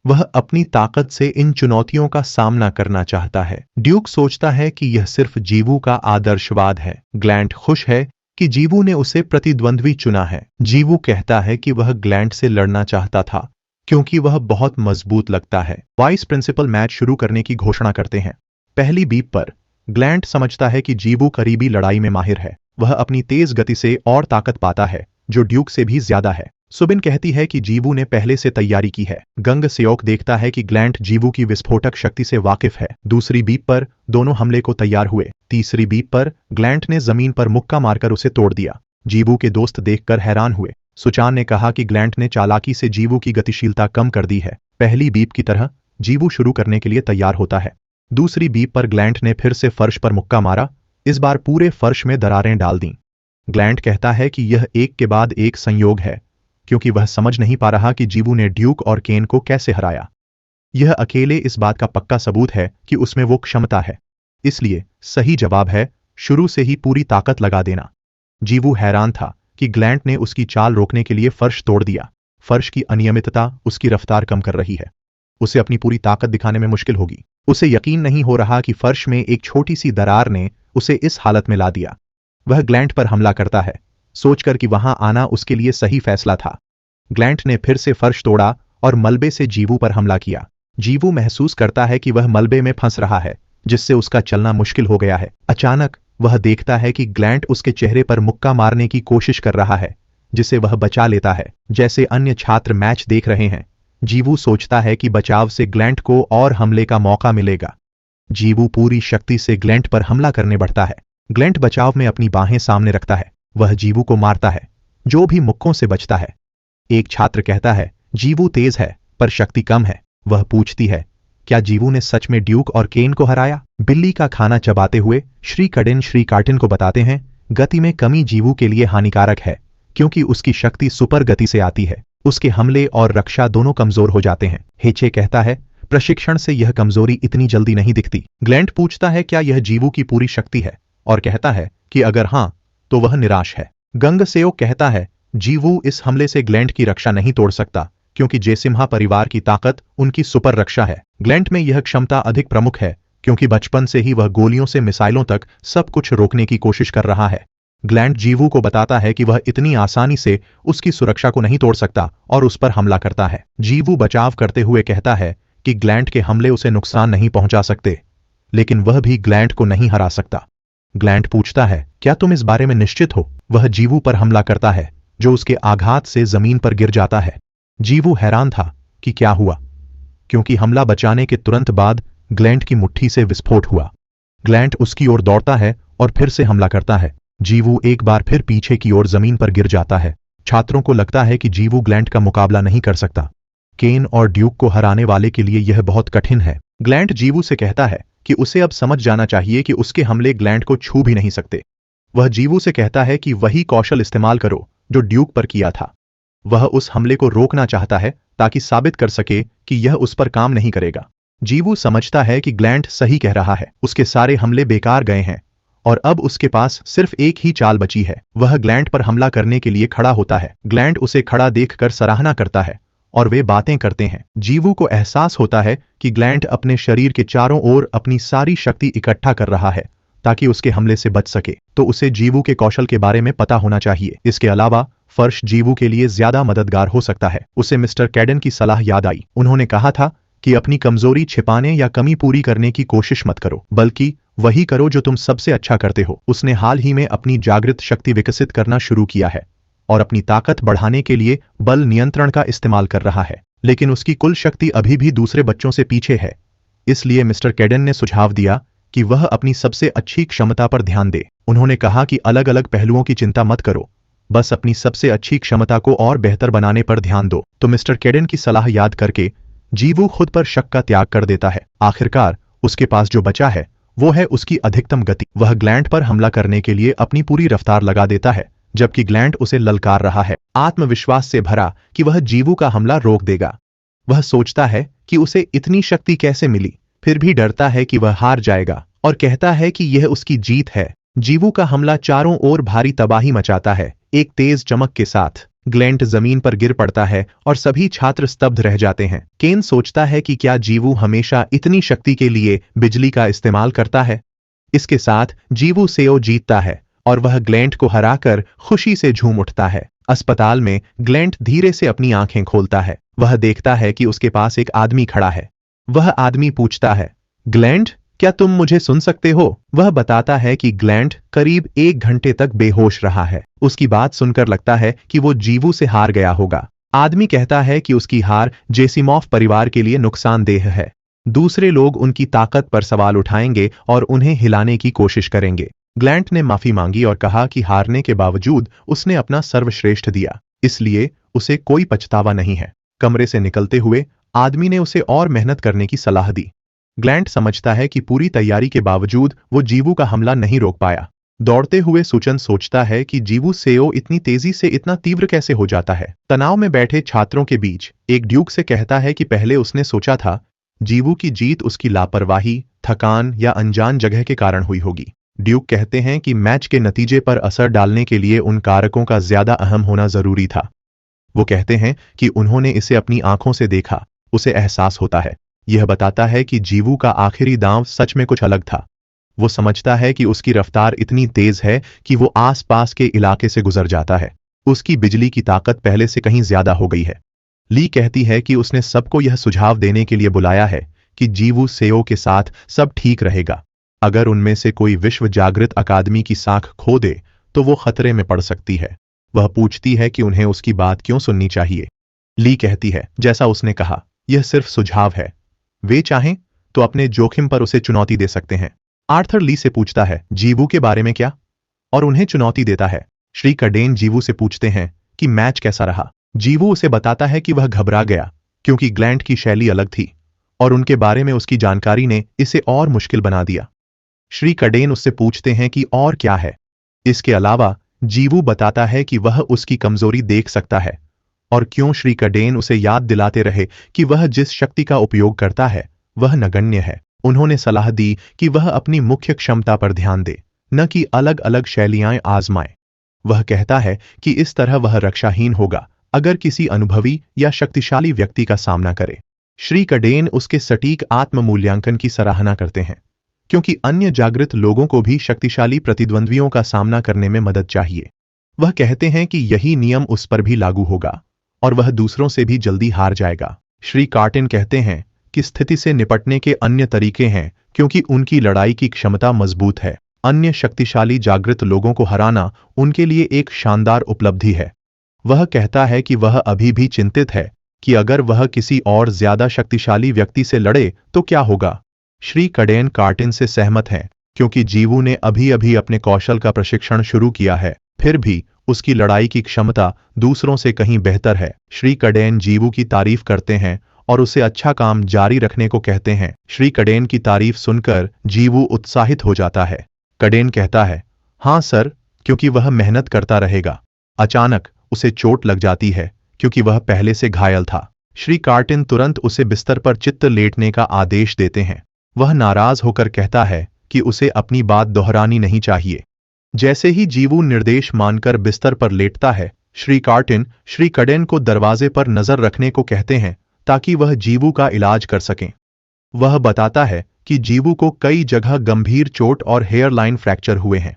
वह अपनी ताकत से इन चुनौतियों का सामना करना चाहता है। ड्यूक सोचता है कि यह सिर्फ जीवू का आदर्शवाद है। ग्लैंट खुश है कि जीवू ने उसे प्रतिद्वंद्वी चुना है। जीवू कहता है कि वह ग्लैंट से लड़ना चाहता था क्योंकि वह बहुत मजबूत लगता है। वाइस प्रिंसिपल मैच शुरू करने की घोषणा करते हैं। पहली बीप पर ग्लैंट समझता है कि जीवू करीबी लड़ाई में माहिर है। वह अपनी तेज गति से और ताकत पाता है जो ड्यूक से भी ज्यादा है। सुबिन कहती है कि जीवू ने पहले से तैयारी की है। गंगसेओक देखता है कि ग्लैंट जीवू की विस्फोटक शक्ति से वाकिफ है। दूसरी बीप पर दोनों हमले को तैयार हुए। तीसरी बीप पर ग्लैंट ने जमीन पर मुक्का मारकर उसे तोड़ दिया। जीवू के दोस्त देखकर हैरान हुए। सुचान ने कहा कि ग्लैंट ने चालाकी से जीवू की गतिशीलता कम कर दी है। पहली बीप की तरह जीवू शुरू करने के लिए तैयार होता है। दूसरी बीप पर ग्लैंट ने फिर से फर्श पर मुक्का मारा। इस बार पूरे फर्श में दरारें डाल दी। ग्लैंट कहता है कि यह एक के बाद एक संयोग है क्योंकि वह समझ नहीं पा रहा कि जीवू ने ड्यूक और केन को कैसे हराया। यह अकेले इस बात का पक्का सबूत है कि उसमें वो क्षमता है। इसलिए सही जवाब है शुरू से ही पूरी ताकत लगा देना। जीवू हैरान था कि ग्लैंट ने उसकी चाल रोकने के लिए फर्श तोड़ दिया। फर्श की अनियमितता उसकी रफ्तार कम कर रही है। उसे अपनी पूरी ताकत दिखाने में मुश्किल होगी। उसे यकीन नहीं हो रहा कि फर्श में एक छोटी सी दरार ने उसे इस हालत में ला दिया। वह ग्लैंट पर हमला करता है, सोचकर कि वहां आना उसके लिए सही फैसला था। ग्लैंट ने फिर से फर्श तोड़ा और मलबे से जीवू पर हमला किया। जीवू महसूस करता है कि वह मलबे में फंस रहा है, जिससे उसका चलना मुश्किल हो गया है। अचानक वह देखता है कि ग्लैंट उसके चेहरे पर मुक्का मारने की कोशिश कर रहा है, जिसे वह बचा लेता है। जैसे अन्य छात्र मैच देख रहे हैं, जीवू सोचता है कि बचाव से ग्लैंट को और हमले का मौका मिलेगा। जीवू पूरी शक्ति से ग्लैंट पर हमला करने बढ़ता है। ग्लैंट बचाव में अपनी बाहें सामने रखता है। वह जीवू को मारता है, जो भी मुक्कों से बचता है। एक छात्र कहता है, जीवू तेज है पर शक्ति कम है। वह पूछती है, क्या जीवू ने सच में ड्यूक और केन को हराया? बिल्ली का खाना चबाते हुए श्री कार्टिन को बताते हैं, गति में कमी जीवू के लिए हानिकारक है क्योंकि उसकी शक्ति सुपर गति से आती है। उसके हमले और रक्षा दोनों कमजोर हो जाते हैं। हेचे कहता है, प्रशिक्षण से यह कमजोरी इतनी जल्दी नहीं दिखती। ग्लैंट पूछता है क्या यह जीवू की पूरी शक्ति है और कहता है कि अगर हां तो वह निराश है। गंगसेओ कहता है, जीवू इस हमले से ग्लैंट की रक्षा नहीं तोड़ सकता क्योंकि जेसिम्हा परिवार की ताकत उनकी सुपर रक्षा है। ग्लैंट में यह क्षमता अधिक प्रमुख है क्योंकि बचपन से ही वह गोलियों से मिसाइलों तक सब कुछ रोकने की कोशिश कर रहा है। ग्लैंट जीवू को बताता है कि वह इतनी आसानी से उसकी सुरक्षा को नहीं तोड़ सकता और उस पर हमला करता है। जीवू बचाव करते हुए कहता है कि ग्लैंट के हमले उसे नुकसान नहीं पहुंचा सकते, लेकिन वह भी ग्लैंट को नहीं हरा सकता। ग्लैंट पूछता है, क्या तुम इस बारे में निश्चित हो? वह जीवू पर हमला करता है, जो उसके आघात से जमीन पर गिर जाता है। जीवू हैरान था कि क्या हुआ, क्योंकि हमला बचाने के तुरंत बाद ग्लैंट की मुट्ठी से विस्फोट हुआ। ग्लैंट उसकी ओर दौड़ता है और फिर से हमला करता है। जीवू एक बार फिर पीछे की ओर जमीन पर गिर जाता है। छात्रों को लगता है कि जीवू ग्लैंट का मुकाबला नहीं कर सकता। केन और ड्यूक को हराने वाले के लिए यह बहुत कठिन है। ग्लैंट जीवू से कहता है कि उसे अब समझ जाना चाहिए कि उसके हमले ग्लैंट को छू भी नहीं सकते। वह जीवू से कहता है कि वही कौशल इस्तेमाल करो जो ड्यूक पर किया था। वह उस हमले को रोकना चाहता है ताकि साबित कर सके कि यह उस पर काम नहीं करेगा। जीवू समझता है कि ग्लैंट सही कह रहा है, उसके सारे हमले बेकार गए हैं और अब उसके पास सिर्फ एक ही चाल बची है। वह ग्लैंट पर हमला करने के लिए खड़ा होता है। ग्लैंट उसे खड़ा देखकर सराहना करता है और वे बातें करते हैं। जीवू को एहसास होता है कि ग्लैंट अपने शरीर के चारों ओर अपनी सारी शक्ति इकट्ठा कर रहा है ताकि उसके हमले से बच सके, तो उसे जीवू के कौशल के बारे में पता होना चाहिए। इसके अलावा फर्श जीवू के लिए ज्यादा मददगार हो सकता है। उसे मिस्टर कैडन की सलाह याद आई। उन्होंने कहा था कि अपनी कमजोरी छिपाने या कमी पूरी करने की कोशिश मत करो, बल्कि वही करो जो तुम सबसे अच्छा करते हो। उसने हाल ही में अपनी जागृत शक्ति विकसित करना शुरू किया है और अपनी ताकत बढ़ाने के लिए बल नियंत्रण का इस्तेमाल कर रहा है, लेकिन उसकी कुल शक्ति अभी भी दूसरे बच्चों से पीछे है। इसलिए मिस्टर कैडन ने सुझाव दिया कि वह अपनी सबसे अच्छी क्षमता पर ध्यान दे। उन्होंने कहा कि अलग अलग पहलुओं की चिंता मत करो, बस अपनी सबसे अच्छी क्षमता को और बेहतर बनाने पर ध्यान दो। तो मिस्टर कैडन की सलाह याद करके जीवू खुद पर शक का त्याग कर देता है। आखिरकार उसके पास जो बचा है वो है उसकी अधिकतम गति। वह ग्लैंट पर हमला करने के लिए अपनी पूरी रफ्तार लगा देता है, जबकि ग्लैंट उसे ललकार रहा है, आत्मविश्वास से भरा कि वह जीवू का हमला रोक देगा। वह सोचता है कि उसे इतनी शक्ति कैसे मिली, फिर भी डरता है कि वह हार जाएगा और कहता है कि यह उसकी जीत है। जीवू का हमला चारों ओर भारी तबाही मचाता है। एक तेज चमक के साथ ग्लैंट जमीन पर गिर पड़ता है और सभी छात्र स्तब्ध रह जाते हैं। केन सोचता है कि क्या जीवू हमेशा इतनी शक्ति के लिए बिजली का इस्तेमाल करता है। इसके साथ जीवू सेओ जीतता है और वह ग्लैंट को हराकर खुशी से झूम उठता है। अस्पताल में ग्लैंट धीरे से अपनी आंखें खोलता है। वह देखता है कि उसके पास एक आदमी खड़ा है। वह आदमी पूछता है, ग्लैंट, क्या तुम मुझे सुन सकते हो? वह बताता है कि ग्लैंट करीब 1 घंटे तक बेहोश रहा है। उसकी बात सुनकर लगता है कि वो जीवू से हार गया होगा। आदमी कहता है कि उसकी हार जेसिमॉफ परिवार के लिए नुकसानदेह है। दूसरे लोग उनकी ताकत पर सवाल उठाएंगे और उन्हें हिलाने की कोशिश करेंगे। ग्लैंट ने माफी मांगी और कहा कि हारने के बावजूद उसने अपना सर्वश्रेष्ठ दिया, इसलिए उसे कोई पछतावा नहीं है। कमरे से निकलते हुए आदमी ने उसे और मेहनत करने की सलाह दी। ग्लैंट समझता है कि पूरी तैयारी के बावजूद वो जीवू का हमला नहीं रोक पाया। दौड़ते हुए सुचन सोचता है कि जीवू सेओ इतनी तेजी से इतना तीव्र कैसे हो जाता है। तनाव में बैठे छात्रों के बीच एक ड्यूक से कहता है कि पहले उसने सोचा था जीवू की जीत उसकी लापरवाही, थकान या अनजान जगह के कारण हुई होगी। ड्यूक कहते हैं कि मैच के नतीजे पर असर डालने के लिए उन कारकों का ज्यादा अहम होना जरूरी था। वो कहते हैं कि उन्होंने इसे अपनी आंखों से देखा। उसे एहसास होता है, यह बताता है कि जीवू का आखिरी दांव सच में कुछ अलग था। वो समझता है कि उसकी रफ्तार इतनी तेज है कि वो आसपास के इलाके से गुजर जाता है। उसकी बिजली की ताकत पहले से कहीं ज्यादा हो गई है। ली कहती है कि उसने सबको यह सुझाव देने के लिए बुलाया है कि जीवू सेओ के साथ सब ठीक रहेगा। अगर उनमें से कोई विश्व जागृत अकादमी की साख खो दे तो वो खतरे में पड़ सकती है। वह पूछती है कि उन्हें उसकी बात क्यों सुननी चाहिए। ली कहती है, जैसा उसने कहा, यह सिर्फ सुझाव है। वे चाहें तो अपने जोखिम पर उसे चुनौती दे सकते हैं। आर्थर ली से पूछता है, जीवू के बारे में क्या? और उन्हें चुनौती देता है। श्री कडेन जीवू से पूछते हैं कि मैच कैसा रहा। जीवू उसे बताता है कि वह घबरा गया क्योंकि ग्लैंट की शैली अलग थी और उनके बारे में उसकी जानकारी ने इसे और मुश्किल बना दिया। श्री कडेन उससे पूछते हैं कि और क्या है। इसके अलावा जीवू बताता है कि वह उसकी कमजोरी देख सकता है और क्यों श्री कडेन उसे याद दिलाते रहे कि वह जिस शक्ति का उपयोग करता है वह नगण्य है। उन्होंने सलाह दी कि वह अपनी मुख्य क्षमता पर ध्यान दे, न कि अलग अलग शैलियां आजमाए। वह कहता है कि इस तरह वह रक्षाहीन होगा अगर किसी अनुभवी या शक्तिशाली व्यक्ति का सामना करे। श्री कडेन उसके सटीक आत्म मूल्यांकन की सराहना करते हैं क्योंकि अन्य जागृत लोगों को भी शक्तिशाली प्रतिद्वंद्वियों का सामना करने में मदद चाहिए। वह कहते हैं कि यही नियम उस पर भी लागू होगा और वह दूसरों से भी जल्दी हार जाएगा। श्री कार्टिन कहते हैं कि स्थिति से निपटने के अन्य तरीके हैं क्योंकि उनकी लड़ाई की क्षमता मजबूत है। अन्य शक्तिशाली जागृत लोगों को हराना उनके लिए एक शानदार उपलब्धि है। वह कहता है कि वह अभी भी चिंतित है कि अगर वह किसी और ज्यादा शक्तिशाली व्यक्ति से लड़े तो क्या होगा। श्री कडेन कार्टिन से सहमत हैं क्योंकि जीवू ने अभी अभी अपने कौशल का प्रशिक्षण शुरू किया है, फिर भी उसकी लड़ाई की क्षमता दूसरों से कहीं बेहतर है। श्री कडेन जीवू की तारीफ करते हैं और उसे अच्छा काम जारी रखने को कहते हैं। श्री कडेन की तारीफ सुनकर जीवू उत्साहित हो जाता है। कडेन कहता है, हाँ सर, क्योंकि वह मेहनत करता रहेगा। अचानक उसे चोट लग जाती है क्योंकि वह पहले से घायल था। श्री कार्टिन तुरंत उसे बिस्तर पर चित्त लेटने का आदेश देते हैं। वह नाराज होकर कहता है कि उसे अपनी बात दोहरानी नहीं चाहिए। जैसे ही जीवू निर्देश मानकर बिस्तर पर लेटता है, श्री कार्टिन श्री कडेन को दरवाजे पर नजर रखने को कहते हैं ताकि वह जीवू का इलाज कर सकें। वह बताता है कि जीवू को कई जगह गंभीर चोट और हेयरलाइन फ्रैक्चर हुए हैं।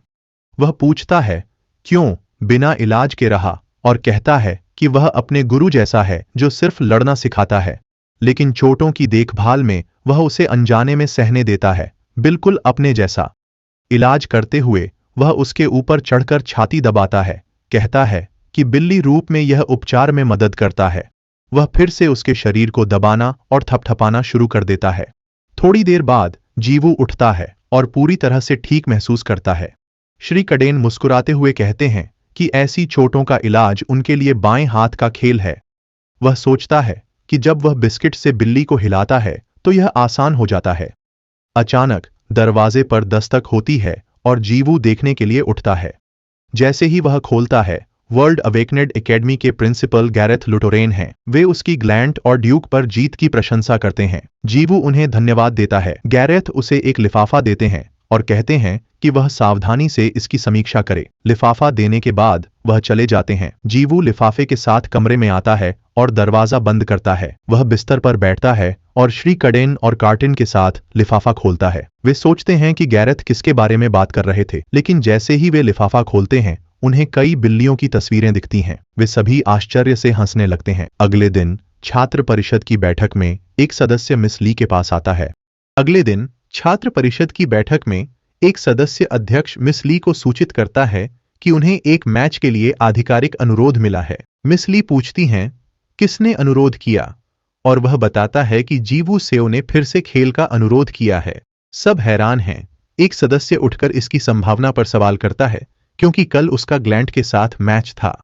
वह पूछता है क्यों बिना इलाज के रहा और कहता है कि वह अपने गुरु जैसा है जो सिर्फ लड़ना सिखाता है, लेकिन चोटों की देखभाल में वह उसे अनजाने में सहने देता है, बिल्कुल अपने जैसा। इलाज करते हुए वह उसके ऊपर चढ़कर छाती दबाता है, कहता है कि बिल्ली रूप में यह उपचार में मदद करता है। वह फिर से उसके शरीर को दबाना और थपथपाना शुरू कर देता है। थोड़ी देर बाद जीवू उठता है और पूरी तरह से ठीक महसूस करता है। श्री कडेन मुस्कुराते हुए कहते हैं कि ऐसी चोटों का इलाज उनके लिए बाएं हाथ का खेल है। वह सोचता है कि जब वह बिस्किट से बिल्ली को हिलाता है तो यह आसान हो जाता है। अचानक दरवाजे पर दस्तक होती है और जीवू देखने के लिए उठता है। जैसे ही वह खोलता है, वर्ल्ड अवेकनेड एकेडमी के प्रिंसिपल गैरेथ लुटोरेन हैं। वे उसकी ग्लैंट और ड्यूक पर जीत की प्रशंसा करते हैं। जीवू उन्हें धन्यवाद देता है। गैरेथ उसे एक लिफाफा देते हैं और कहते हैं कि वह सावधानी से इसकी समीक्षा करे। लिफाफा देने के बाद वह चले जाते हैं। जीवू लिफाफे के साथ कमरे में आता है और दरवाजा बंद करता है। वह बिस्तर पर बैठता है और श्री कडेन और कार्टिन के साथ लिफाफा खोलता है। वे सोचते हैं कि गैरेथ किसके बारे में बात कर रहे थे, लेकिन जैसे ही वे लिफाफा खोलते हैं, उन्हें कई बिल्लियों की तस्वीरें दिखती हैं। वे सभी आश्चर्य से हंसने लगते हैं। अगले दिन छात्र परिषद की बैठक में एक सदस्य मिस ली के पास आता है। अगले दिन छात्र परिषद की बैठक में एक सदस्य अध्यक्ष मिस ली को सूचित करता है कि उन्हें एक मैच के लिए आधिकारिक अनुरोध मिला है। मिस ली पूछती हैं, किसने अनुरोध किया? और वह बताता है कि जीवू सेओ ने फिर से खेल का अनुरोध किया है। सब हैरान हैं। एक सदस्य उठकर इसकी संभावना पर सवाल करता है, क्योंकि कल उसका ग्लैंट के साथ मैच था।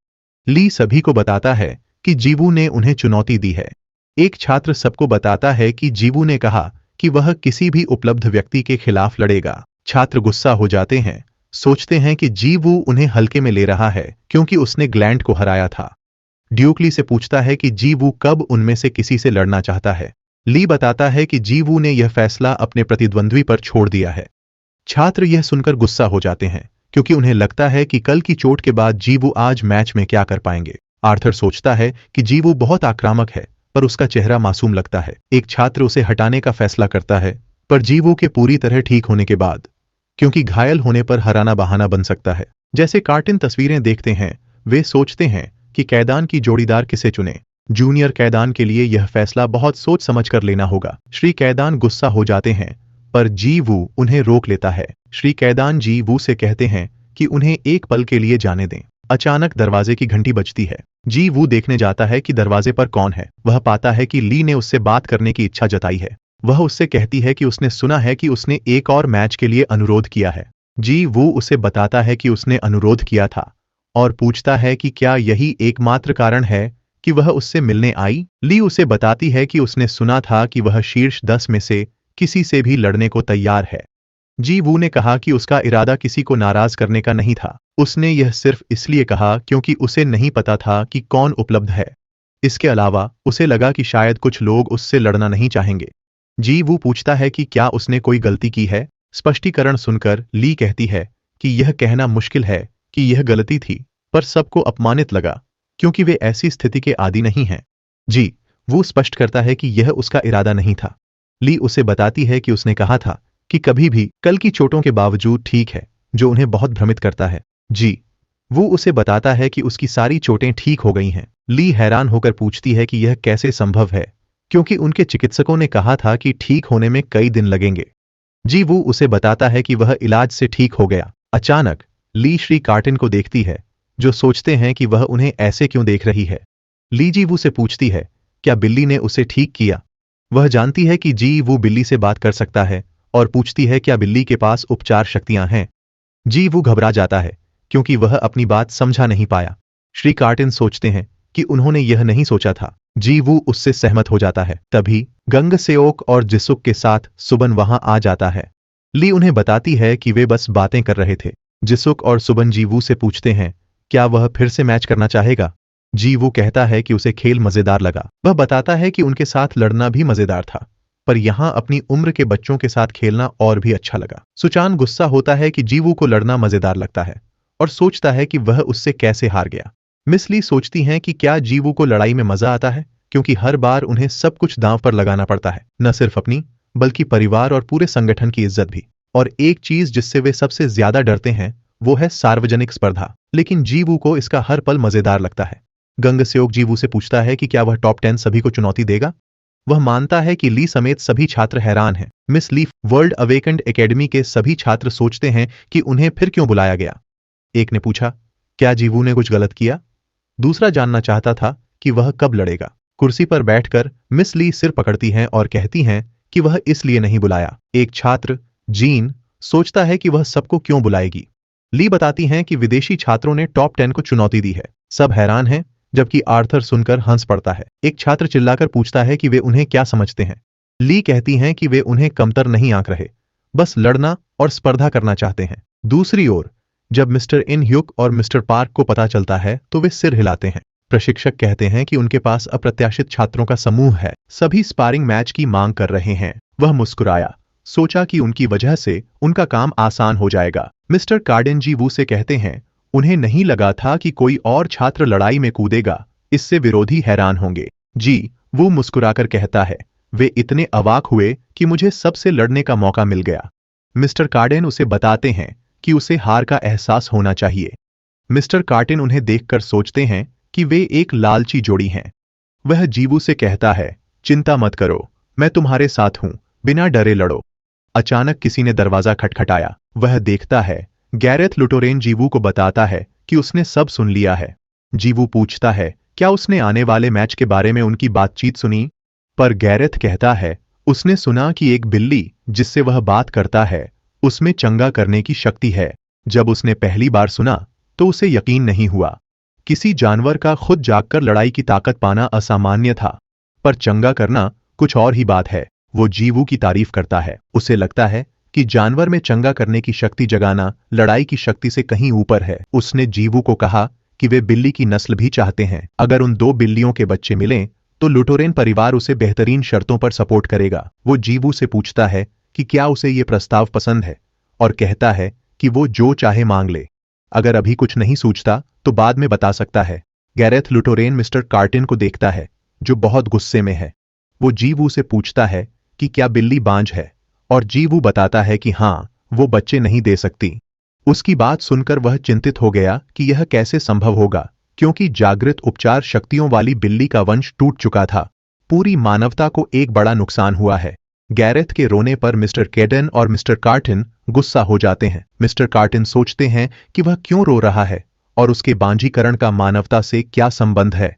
ली सभी को बताता है कि जीवू ने उन्हें चुनौती दी है। एक छात्र सबको बताता है कि जीवू ने कहा कि वह किसी भी उपलब्ध व्यक्ति के खिलाफ लड़ेगा। छात्र गुस्सा हो जाते हैं, सोचते हैं कि जीवू उन्हें हल्के में ले रहा है क्योंकि उसने ग्लैंट को हराया था। ड्यूक ली से पूछता है कि जीवू कब उनमें से किसी से लड़ना चाहता है। ली बताता है कि जीवू ने यह फैसला अपने प्रतिद्वंद्वी पर छोड़ दिया है। छात्र यह सुनकर गुस्सा हो जाते हैं क्योंकि उन्हें लगता है कि कल की चोट के बाद जीवू आज मैच में क्या कर पाएंगे। आर्थर सोचता है कि जीवू बहुत आक्रामक है, पर उसका चेहरा मासूम लगता है। एक छात्र उसे हटाने का फैसला करता है, पर जीवू के पूरी तरह ठीक होने के बाद, क्योंकि घायल होने पर हराना बहाना बन सकता है। जैसे कार्टिन तस्वीरें देखते हैं, वे सोचते हैं कि कैदान की जोड़ीदार किसे चुने। जूनियर कैदान के लिए यह फैसला बहुत सोच समझ कर लेना होगा। श्री कैदान गुस्सा हो जाते हैं, पर जीवू उन्हें रोक लेता है। श्री कैदान जीवू से कहते हैं कि उन्हें एक पल के लिए जाने दें। अचानक दरवाजे की घंटी बजती है। जीवू देखने जाता है कि दरवाजे पर कौन है। वह पाता है कि ली ने उससे बात करने की इच्छा जताई है। वह उससे कहती है कि उसने सुना है कि उसने एक और मैच के लिए अनुरोध किया है। जीवू उसे बताता है कि उसने अनुरोध किया था और पूछता है कि क्या यही एकमात्र कारण है कि वह उससे मिलने आई। ली उसे बताती है कि उसने सुना था कि वह शीर्ष 10 में से किसी से भी लड़ने को तैयार है। जीवू ने कहा कि उसका इरादा किसी को नाराज करने का नहीं था। उसने यह सिर्फ इसलिए कहा क्योंकि उसे नहीं पता था कि कौन उपलब्ध है। इसके अलावा उसे लगा कि शायद कुछ लोग उससे लड़ना नहीं चाहेंगे। जीवू पूछता है कि क्या उसने कोई गलती की है। स्पष्टीकरण सुनकर ली कहती है कि यह कहना मुश्किल है कि यह गलती थी, पर सबको अपमानित लगा क्योंकि वे ऐसी स्थिति के आदी नहीं हैं। वो स्पष्ट करता है कि यह उसका इरादा नहीं था। ली उसे बताती है कि उसने कहा था कि कभी भी कल की चोटों के बावजूद ठीक है, जो उन्हें बहुत भ्रमित करता है। वो उसे बताता है कि उसकी सारी चोटें ठीक हो गई हैं। ली हैरान होकर पूछती है कि यह कैसे संभव है, क्योंकि उनके चिकित्सकों ने कहा था कि ठीक होने में कई दिन लगेंगे। वो उसे बताता है कि वह इलाज से ठीक हो गया। अचानक ली श्री कार्टिन को देखती है, जो सोचते हैं कि वह उन्हें ऐसे क्यों देख रही है। ली जीवू से पूछती है क्या बिल्ली ने उसे ठीक किया। वह जानती है कि वो बिल्ली से बात कर सकता है और पूछती है क्या बिल्ली के पास उपचार शक्तियां हैं। जी वो घबरा जाता है क्योंकि वह अपनी बात समझा नहीं पाया। श्री कार्टिन सोचते हैं कि उन्होंने यह नहीं सोचा था। जी वो उससे सहमत हो जाता है। तभी गंग सेओक और जिसुक के साथ सुबन वहां आ जाता है। ली उन्हें बताती है कि वे बस बातें कर रहे थे। जिसुक और सुबन जीवू से पूछते हैं क्या वह फिर से मैच करना चाहेगा। जीवू कहता है कि उसे खेल मजेदार लगा। वह बताता है कि उनके साथ लड़ना भी मजेदार था, पर यहां अपनी उम्र के बच्चों के साथ खेलना और भी अच्छा लगा। सुचान गुस्सा होता है कि जीवू को लड़ना मजेदार लगता है और सोचता है कि वह उससे कैसे हार गया। मिस ली सोचती हैं कि क्या जीवू को लड़ाई में मजा आता है, क्योंकि हर बार उन्हें सब कुछ दांव पर लगाना पड़ता है, न सिर्फ अपनी बल्कि परिवार और पूरे संगठन की इज्जत भी। और एक चीज जिससे वे सबसे ज्यादा डरते हैं वो है सार्वजनिक स्पर्धा। लेकिन जीवू को इसका हर पल मजेदार लगता है। गंग सेओक जीवू से पूछता है कि क्या वह टॉप 10 सभी को चुनौती देगा। वह मानता है कि ली समेत सभी छात्र हैरान हैं। मिस ली वर्ल्ड अवेकेंड एकेडमी के सभी छात्र सोचते हैं कि उन्हें फिर क्यों बुलाया गया। एक ने पूछा क्या जीवू ने कुछ गलत किया। दूसरा जानना चाहता था कि वह कब लड़ेगा। कुर्सी पर बैठकर मिस ली सिर पकड़ती हैं और कहती हैं कि वह इसलिए नहीं बुलाया। एक छात्र जीन सोचता है कि वह सबको क्यों बुलाएगी। ली बताती हैं कि विदेशी छात्रों ने टॉप 10 को चुनौती दी है। सब हैरान हैं, जबकि आर्थर सुनकर हंस पड़ता है। एक छात्र चिल्लाकर पूछता है कि वे उन्हें क्या समझते हैं। ली कहती हैं कि वे उन्हें कमतर नहीं आंक रहे, बस लड़ना और स्पर्धा करना चाहते हैं। दूसरी ओर जब मिस्टर इन ह्युक और मिस्टर पार्क को पता चलता है तो वे सिर हिलाते हैं। प्रशिक्षक कहते हैं कि उनके पास अप्रत्याशित छात्रों का समूह है, सभी स्पारिंग मैच की मांग कर रहे हैं। वह मुस्कुराया, सोचा कि उनकी वजह से उनका काम आसान हो जाएगा। मिस्टर कार्डिन जी वू से कहते हैं उन्हें नहीं लगा था कि कोई और छात्र लड़ाई में कूदेगा, इससे विरोधी हैरान होंगे। जी वो मुस्कुराकर कहता है वे इतने अवाक हुए कि मुझे सबसे लड़ने का मौका मिल गया। मिस्टर कार्डिन उसे बताते हैं कि उसे हार का एहसास होना चाहिए। मिस्टर कार्टिन उन्हें देखकर सोचते हैं कि वे एक लालची जोड़ी हैं। वह जीवू से कहता है चिंता मत करो, मैं तुम्हारे साथ हूं, बिना डरे लड़ो। अचानक किसी ने दरवाजा खटखटाया। वह देखता है गैरेथ लुटोरेन जीवू को बताता है कि उसने सब सुन लिया है। जीवू पूछता है क्या उसने आने वाले मैच के बारे में उनकी बातचीत सुनी, पर गैरेथ कहता है उसने सुना कि एक बिल्ली जिससे वह बात करता है उसमें चंगा करने की शक्ति है। जब उसने पहली बार सुना तो उसे यकीन नहीं हुआ। किसी जानवर का खुद जागकर लड़ाई की ताकत पाना असामान्य था, पर चंगा करना कुछ और ही बात है। वो जीवू की तारीफ करता है। उसे लगता है कि जानवर में चंगा करने की शक्ति जगाना लड़ाई की शक्ति से कहीं ऊपर है। उसने जीवू को कहा कि वे बिल्ली की नस्ल भी चाहते हैं। अगर उन 2 बिल्लियों के बच्चे मिलें तो लुटोरेन परिवार उसे बेहतरीन शर्तों पर सपोर्ट करेगा। वो जीवू से पूछता है कि क्या उसे ये प्रस्ताव पसंद है और कहता है कि वो जो चाहे मांग ले। अगर अभी कुछ नहीं सूझता तो बाद में बता सकता है। गैरेथ लुटोरेन मिस्टर कार्टिन को देखता है जो बहुत गुस्से में है। वो जीवू से पूछता है कि क्या बिल्ली बांझ है, और जीवू बताता है कि हाँ, वो बच्चे नहीं दे सकती। उसकी बात सुनकर वह चिंतित हो गया कि यह कैसे संभव होगा, क्योंकि जागृत उपचार शक्तियों वाली बिल्ली का वंश टूट चुका था। पूरी मानवता को एक बड़ा नुकसान हुआ है। गैरेथ के रोने पर मिस्टर केडन और मिस्टर कार्टिन गुस्सा हो जाते हैं। मिस्टर कार्टिन सोचते हैं कि वह क्यों रो रहा है और उसके बांझीकरण का मानवता से क्या संबंध है।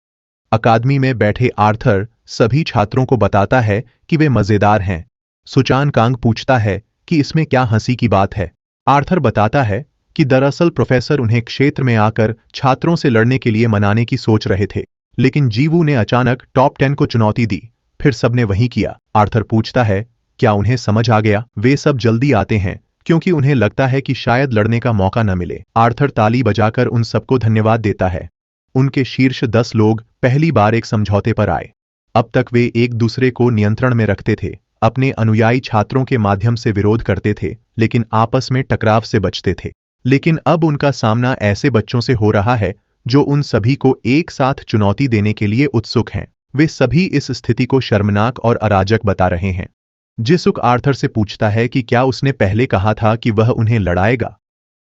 अकादमी में बैठे आर्थर सभी छात्रों को बताता है कि वे मजेदार हैं। सुचान कांग पूछता है कि इसमें क्या हंसी की बात है। आर्थर बताता है कि दरअसल प्रोफेसर उन्हें क्षेत्र में आकर छात्रों से लड़ने के लिए मनाने की सोच रहे थे, लेकिन जीवू ने अचानक टॉप 10 को चुनौती दी। फिर सबने वही किया। आर्थर पूछता है क्या उन्हें समझ आ गया। वे सब जल्दी आते हैं क्योंकि उन्हें लगता है कि शायद लड़ने का मौका न मिले। आर्थर ताली बजाकर उन सबको धन्यवाद देता है। उनके शीर्ष 10 लोग पहली बार एक समझौते पर आए। अब तक वे एक दूसरे को नियंत्रण में रखते थे, अपने अनुयायी छात्रों के माध्यम से विरोध करते थे, लेकिन आपस में टकराव से बचते थे। लेकिन अब उनका सामना ऐसे बच्चों से हो रहा है जो उन सभी को एक साथ चुनौती देने के लिए उत्सुक हैं। वे सभी इस स्थिति को शर्मनाक और अराजक बता रहे हैं। जिसुक आर्थर से पूछता है कि क्या उसने पहले कहा था कि वह उन्हें लड़ाएगा।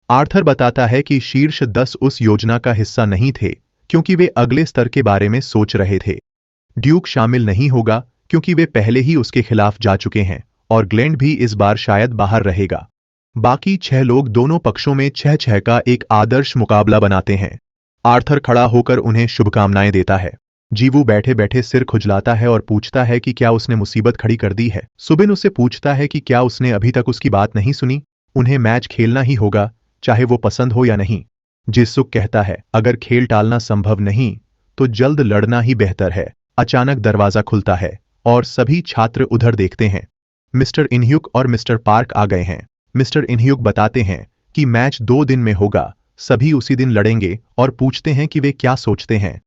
आर्थर बताता है कि शीर्ष 10 उस योजना का हिस्सा नहीं थे क्योंकि वे अगले स्तर के बारे में सोच रहे थे। ड्यूक शामिल नहीं होगा क्योंकि वे पहले ही उसके खिलाफ जा चुके हैं, और ग्लेंड भी इस बार शायद बाहर रहेगा। बाकी 6 लोग दोनों पक्षों में 6-6 का एक आदर्श मुकाबला बनाते हैं। आर्थर खड़ा होकर उन्हें शुभकामनाएं देता है। जीवू बैठे बैठे सिर खुजलाता है और पूछता है कि क्या उसने मुसीबत खड़ी कर दी है। सुबिन उससे पूछता है कि क्या उसने अभी तक उसकी बात नहीं सुनी, उन्हें मैच खेलना ही होगा, चाहे वो पसंद हो या नहीं। जिसुक कहता है, अगर खेल टालना संभव नहीं तो जल्द लड़ना ही बेहतर है। अचानक दरवाजा खुलता है और सभी छात्र उधर देखते हैं। मिस्टर इनह्यूक और मिस्टर पार्क आ गए हैं। मिस्टर इनह्यूक बताते हैं कि मैच 2 दिन में होगा, सभी उसी दिन लड़ेंगे और पूछते हैं कि वे क्या सोचते हैं।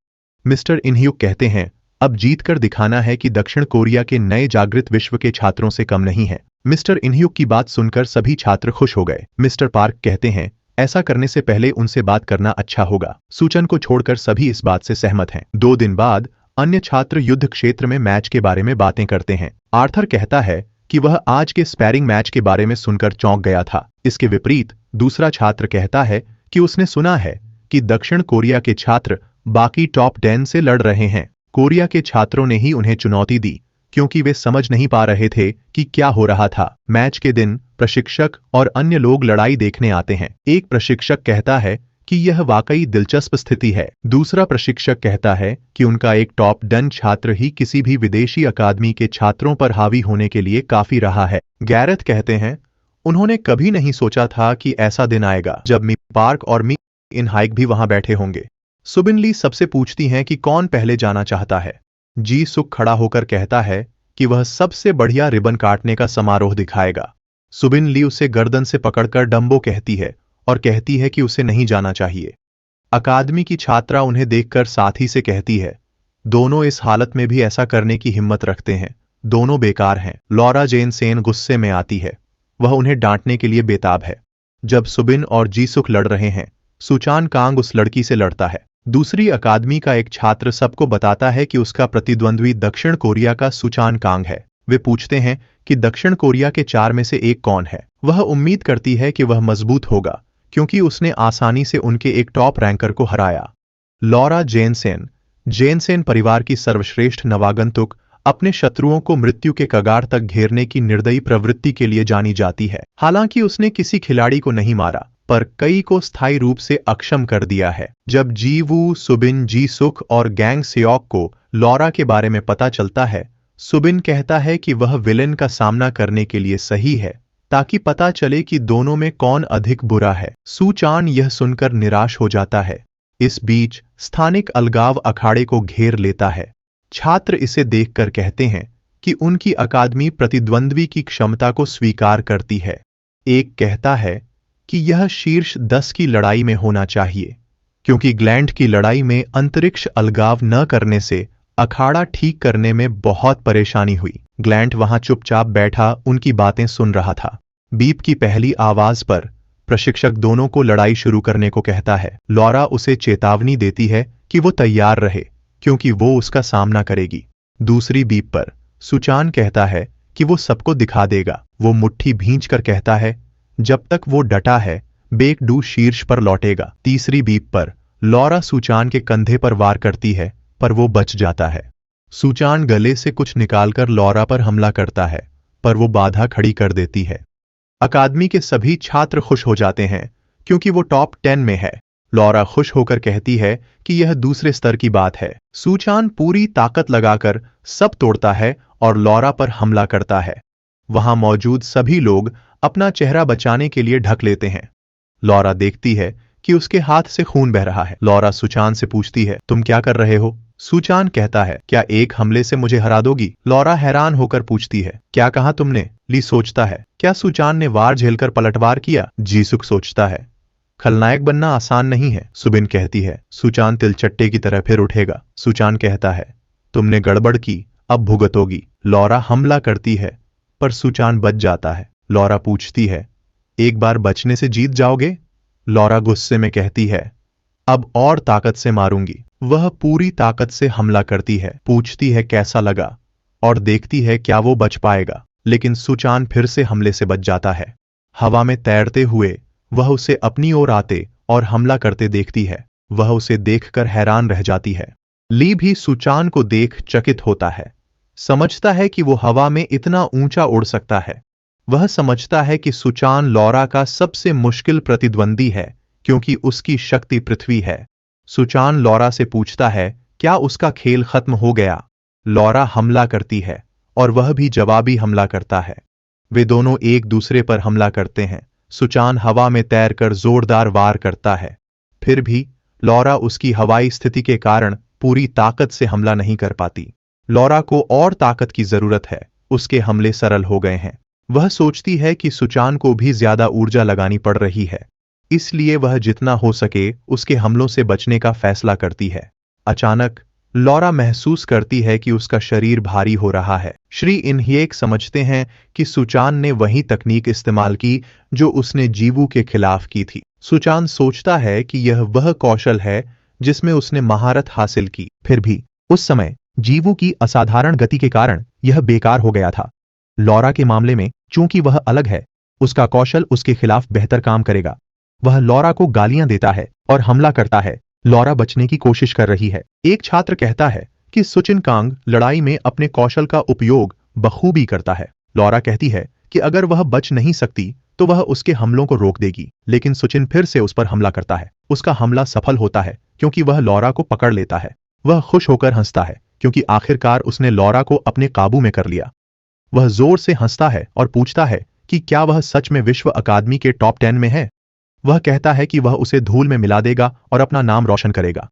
मिस्टर इनह्यूक कहते हैं, अब जीत कर दिखाना है कि दक्षिण कोरिया के नए जागृत विश्व के छात्रों से कम नहीं है। मिस्टर इनह्यूक की बात सुनकर सभी छात्र खुश हो गए। मिस्टर पार्क कहते हैं, ऐसा करने से पहले उनसे बात करना अच्छा होगा। सूचन को छोड़कर सभी इस बात से सहमत हैं। 2 दिन बाद अन्य छात्र युद्ध क्षेत्र में मैच के बारे में बातें करते हैं। आर्थर कहता है कि वह आज के स्पैरिंग मैच के बारे में सुनकर चौंक गया था। इसके विपरीत दूसरा छात्र कहता है कि उसने सुना है कि दक्षिण कोरिया के छात्र बाकी टॉप 10 से लड़ रहे हैं। कोरिया के छात्रों ने ही उन्हें चुनौती दी क्योंकि वे समझ नहीं पा रहे थे कि क्या हो रहा था। मैच के दिन प्रशिक्षक और अन्य लोग लड़ाई देखने आते हैं। एक प्रशिक्षक कहता है कि यह वाकई दिलचस्प स्थिति है। दूसरा प्रशिक्षक कहता है कि उनका एक टॉप 10 छात्र ही किसी भी विदेशी अकादमी के छात्रों पर हावी होने के लिए काफी रहा है। गैरेथ कहते हैं, उन्होंने कभी नहीं सोचा था कि ऐसा दिन आएगा जब मी पार्क और मी इन हाइक भी वहां बैठे होंगे। सुबिन ली सबसे पूछती हैं कि कौन पहले जाना चाहता है। जी सुक खड़ा होकर कहता है कि वह सबसे बढ़िया रिबन काटने का समारोह दिखाएगा। सुबिन ली उसे गर्दन से पकड़कर डम्बो कहती है और कहती है कि उसे नहीं जाना चाहिए। अकादमी की छात्रा उन्हें देखकर साथी से कहती है, दोनों इस हालत में भी ऐसा करने की हिम्मत रखते हैं, दोनों बेकार हैं। लॉरा जेन सेन गुस्से में आती है, वह उन्हें डांटने के लिए बेताब है। जब सुबिन और जीसुक लड़ रहे हैं, सुचान कांग उस लड़की से लड़ता है। दूसरी अकादमी का एक छात्र सबको बताता है कि उसका प्रतिद्वंद्वी दक्षिण कोरिया का सुचान कांग है। वे पूछते हैं कि दक्षिण कोरिया के 4 में से एक कौन है। वह उम्मीद करती है कि वह मजबूत होगा क्योंकि उसने आसानी से उनके एक टॉप रैंकर को हराया। लॉरा जेनसेन परिवार की सर्वश्रेष्ठ नवागंतुक अपने शत्रुओं को मृत्यु के कगार तक घेरने की निर्दयी प्रवृत्ति के लिए जानी जाती है। हालांकि उसने किसी खिलाड़ी को नहीं मारा पर कई को स्थायी रूप से अक्षम कर दिया है। जब जी वू, सुबिन, जी सुक और गैंग सेओक को लॉरा के बारे में पता चलता है, सुबिन कहता है कि वह विलेन का सामना करने के लिए सही है ताकि पता चले कि दोनों में कौन अधिक बुरा है। सुचान यह सुनकर निराश हो जाता है। इस बीच स्थानिक अलगाव अखाड़े को घेर लेता है। छात्र इसे देखकर कहते हैं कि उनकी अकादमी प्रतिद्वंद्वी की क्षमता को स्वीकार करती है। एक कहता है कि यह शीर्ष 10 की लड़ाई में होना चाहिए क्योंकि ग्लैंड की लड़ाई में अंतरिक्ष अलगाव न करने से अखाड़ा ठीक करने में बहुत परेशानी हुई। ग्लैंड वहां चुपचाप बैठा उनकी बातें सुन रहा था। बीप की पहली आवाज पर प्रशिक्षक दोनों को लड़ाई शुरू करने को कहता है। लॉरा उसे चेतावनी देती है कि वो तैयार रहे क्योंकि वो उसका सामना करेगी। दूसरी बीप पर सुचान कहता है कि वो सबको दिखा देगा। वो मुट्ठी भींचकर कहता है, जब तक वो डटा है बेक डू शीर्ष पर लौटेगा। तीसरी बीप पर लॉरा सुचान के कंधे पर वार करती है पर वो बच जाता है। सुचान गले से कुछ निकालकर लॉरा पर हमला करता है पर वो बाधा खड़ी कर देती है। अकादमी के सभी छात्र खुश हो जाते हैं क्योंकि वो टॉप 10 में है। लॉरा खुश होकर कहती है कि यह दूसरे स्तर की बात है। सुचान पूरी ताकत लगाकर सब तोड़ता है और लॉरा पर हमला करता है। वहां मौजूद सभी लोग अपना चेहरा बचाने के लिए ढक लेते हैं। लॉरा देखती है कि उसके हाथ से खून बह रहा है। लॉरा सुचान से पूछती है, तुम क्या कर रहे हो? सुचान कहता है, क्या एक हमले से मुझे हरा दोगी? लॉरा हैरान होकर पूछती है, क्या कहा तुमने? ली सोचता है, क्या सुचान ने वार झेलकर पलटवार किया? जीसुक सोचता है, खलनायक बनना आसान नहीं है। सुबिन कहती है, सुचान तिलचट्टे की तरह फिर उठेगा। सुचान कहता है, तुमने गड़बड़ की, अब भुगतोगी। लॉरा हमला करती है पर सुचान बच जाता है। लॉरा पूछती है, एक बार बचने से जीत जाओगे? लॉरा गुस्से में कहती है, अब और ताकत से मारूंगी। वह पूरी ताकत से हमला करती है। पूछती है कैसा लगा और देखती है क्या वो बच पाएगा, लेकिन सुचान फिर से हमले से बच जाता है। हवा में तैरते हुए वह उसे अपनी ओर आते और हमला करते देखती है। वह उसे देखकर हैरान रह जाती है। ली भी सुचान को देख चकित होता है। समझता है कि वो हवा में इतना ऊंचा उड़ सकता है। वह समझता है कि सुचान लॉरा का सबसे मुश्किल प्रतिद्वंदी है क्योंकि उसकी शक्ति पृथ्वी है। सुचान लॉरा से पूछता है क्या उसका खेल खत्म हो गया? लॉरा हमला करती है और वह भी जवाबी हमला करता है। वे दोनों एक दूसरे पर हमला करते हैं। सुचान हवा में तैरकर जोरदार वार करता है। फिर भी लॉरा उसकी हवाई स्थिति के कारण पूरी ताकत से हमला नहीं कर पाती। लॉरा को और ताकत की जरूरत है। उसके हमले सरल हो गए हैं। वह सोचती है कि सुचान को भी ज्यादा ऊर्जा लगानी पड़ रही है, इसलिए वह जितना हो सके उसके हमलों से बचने का फैसला करती है। अचानक लॉरा महसूस करती है कि उसका शरीर भारी हो रहा है। श्री इनहिएक समझते हैं कि सुचान ने वही तकनीक इस्तेमाल की जो उसने जीवू के खिलाफ की थी। सुचान सोचता है कि यह वह कौशल है जिसमें उसने महारत हासिल की। फिर भी उस समय जीवू की असाधारण गति के कारण यह बेकार हो गया था। लॉरा के मामले में चूंकि वह अलग है, उसका कौशल उसके खिलाफ बेहतर काम करेगा। वह लॉरा को गालियां देता है और हमला करता है। लॉरा बचने की कोशिश कर रही है। एक छात्र कहता है कि सुचिन कांग लड़ाई में अपने कौशल का उपयोग बखूबी करता है। लॉरा कहती है कि अगर वह बच नहीं सकती तो वह उसके हमलों को रोक देगी, लेकिन सुचिन फिर से उस पर हमला करता है। उसका हमला सफल होता है क्योंकि वह लॉरा को पकड़ लेता है। वह खुश होकर हंसता है क्योंकि आखिरकार उसने लॉरा को अपने काबू में कर लिया। वह जोर से हंसता है और पूछता है कि क्या वह सच में विश्व अकादमी के टॉप 10 में है। वह कहता है कि वह उसे धूल में मिला देगा और अपना नाम रोशन करेगा।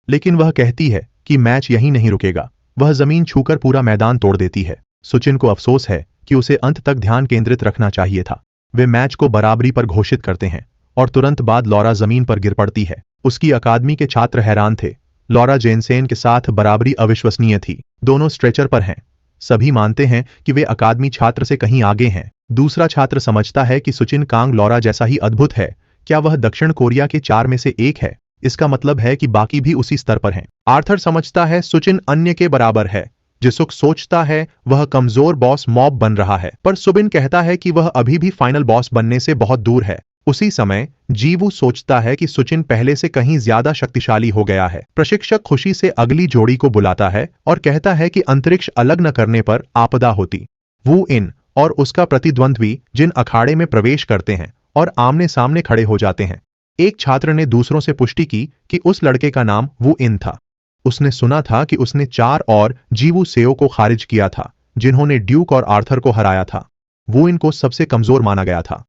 लेकिन वह कहती है कि मैच यहीं नहीं रुकेगा। वह जमीन छूकर पूरा मैदान तोड़ देती है। सुचिन को अफसोस है कि उसे अंत तक ध्यान केंद्रित रखना चाहिए था। वे मैच को बराबरी पर घोषित करते हैं और तुरंत बाद लॉरा जमीन पर गिर पड़ती है। उसकी अकादमी के छात्र हैरान थे। लॉरा जेनसेन के साथ बराबरी अविश्वसनीय थी। दोनों स्ट्रेचर पर हैं। सभी मानते हैं कि वे अकादमी छात्र से कहीं आगे हैं। दूसरा छात्र समझता है कि सुचिन कांग लॉरा जैसा ही अद्भुत है। क्या वह दक्षिण कोरिया के 4 में से एक है? इसका मतलब है कि बाकी भी उसी स्तर पर हैं। आर्थर समझता है सुचिन अन्य के बराबर है। जिसुक सोचता है वह कमजोर बॉस मॉब बन रहा है, पर सुबिन कहता है कि वह अभी भी फाइनल बॉस बनने से बहुत दूर है। उसी समय जीवू सोचता है कि सुचिन पहले से कहीं ज्यादा शक्तिशाली हो गया है। प्रशिक्षक खुशी से अगली जोड़ी को बुलाता है और कहता है कि अंतरिक्ष अलग न करने पर आपदा होती। वू इन और उसका प्रतिद्वंद्वी जिन अखाड़े में प्रवेश करते हैं और आमने सामने खड़े हो जाते हैं। एक छात्र ने दूसरों से पुष्टि की कि उस लड़के का नाम वू इन था। उसने सुना था कि उसने 4 और जीवू सेओ को खारिज किया था, जिन्होंने ड्यूक और आर्थर को हराया था। वू इन को सबसे कमजोर माना गया था।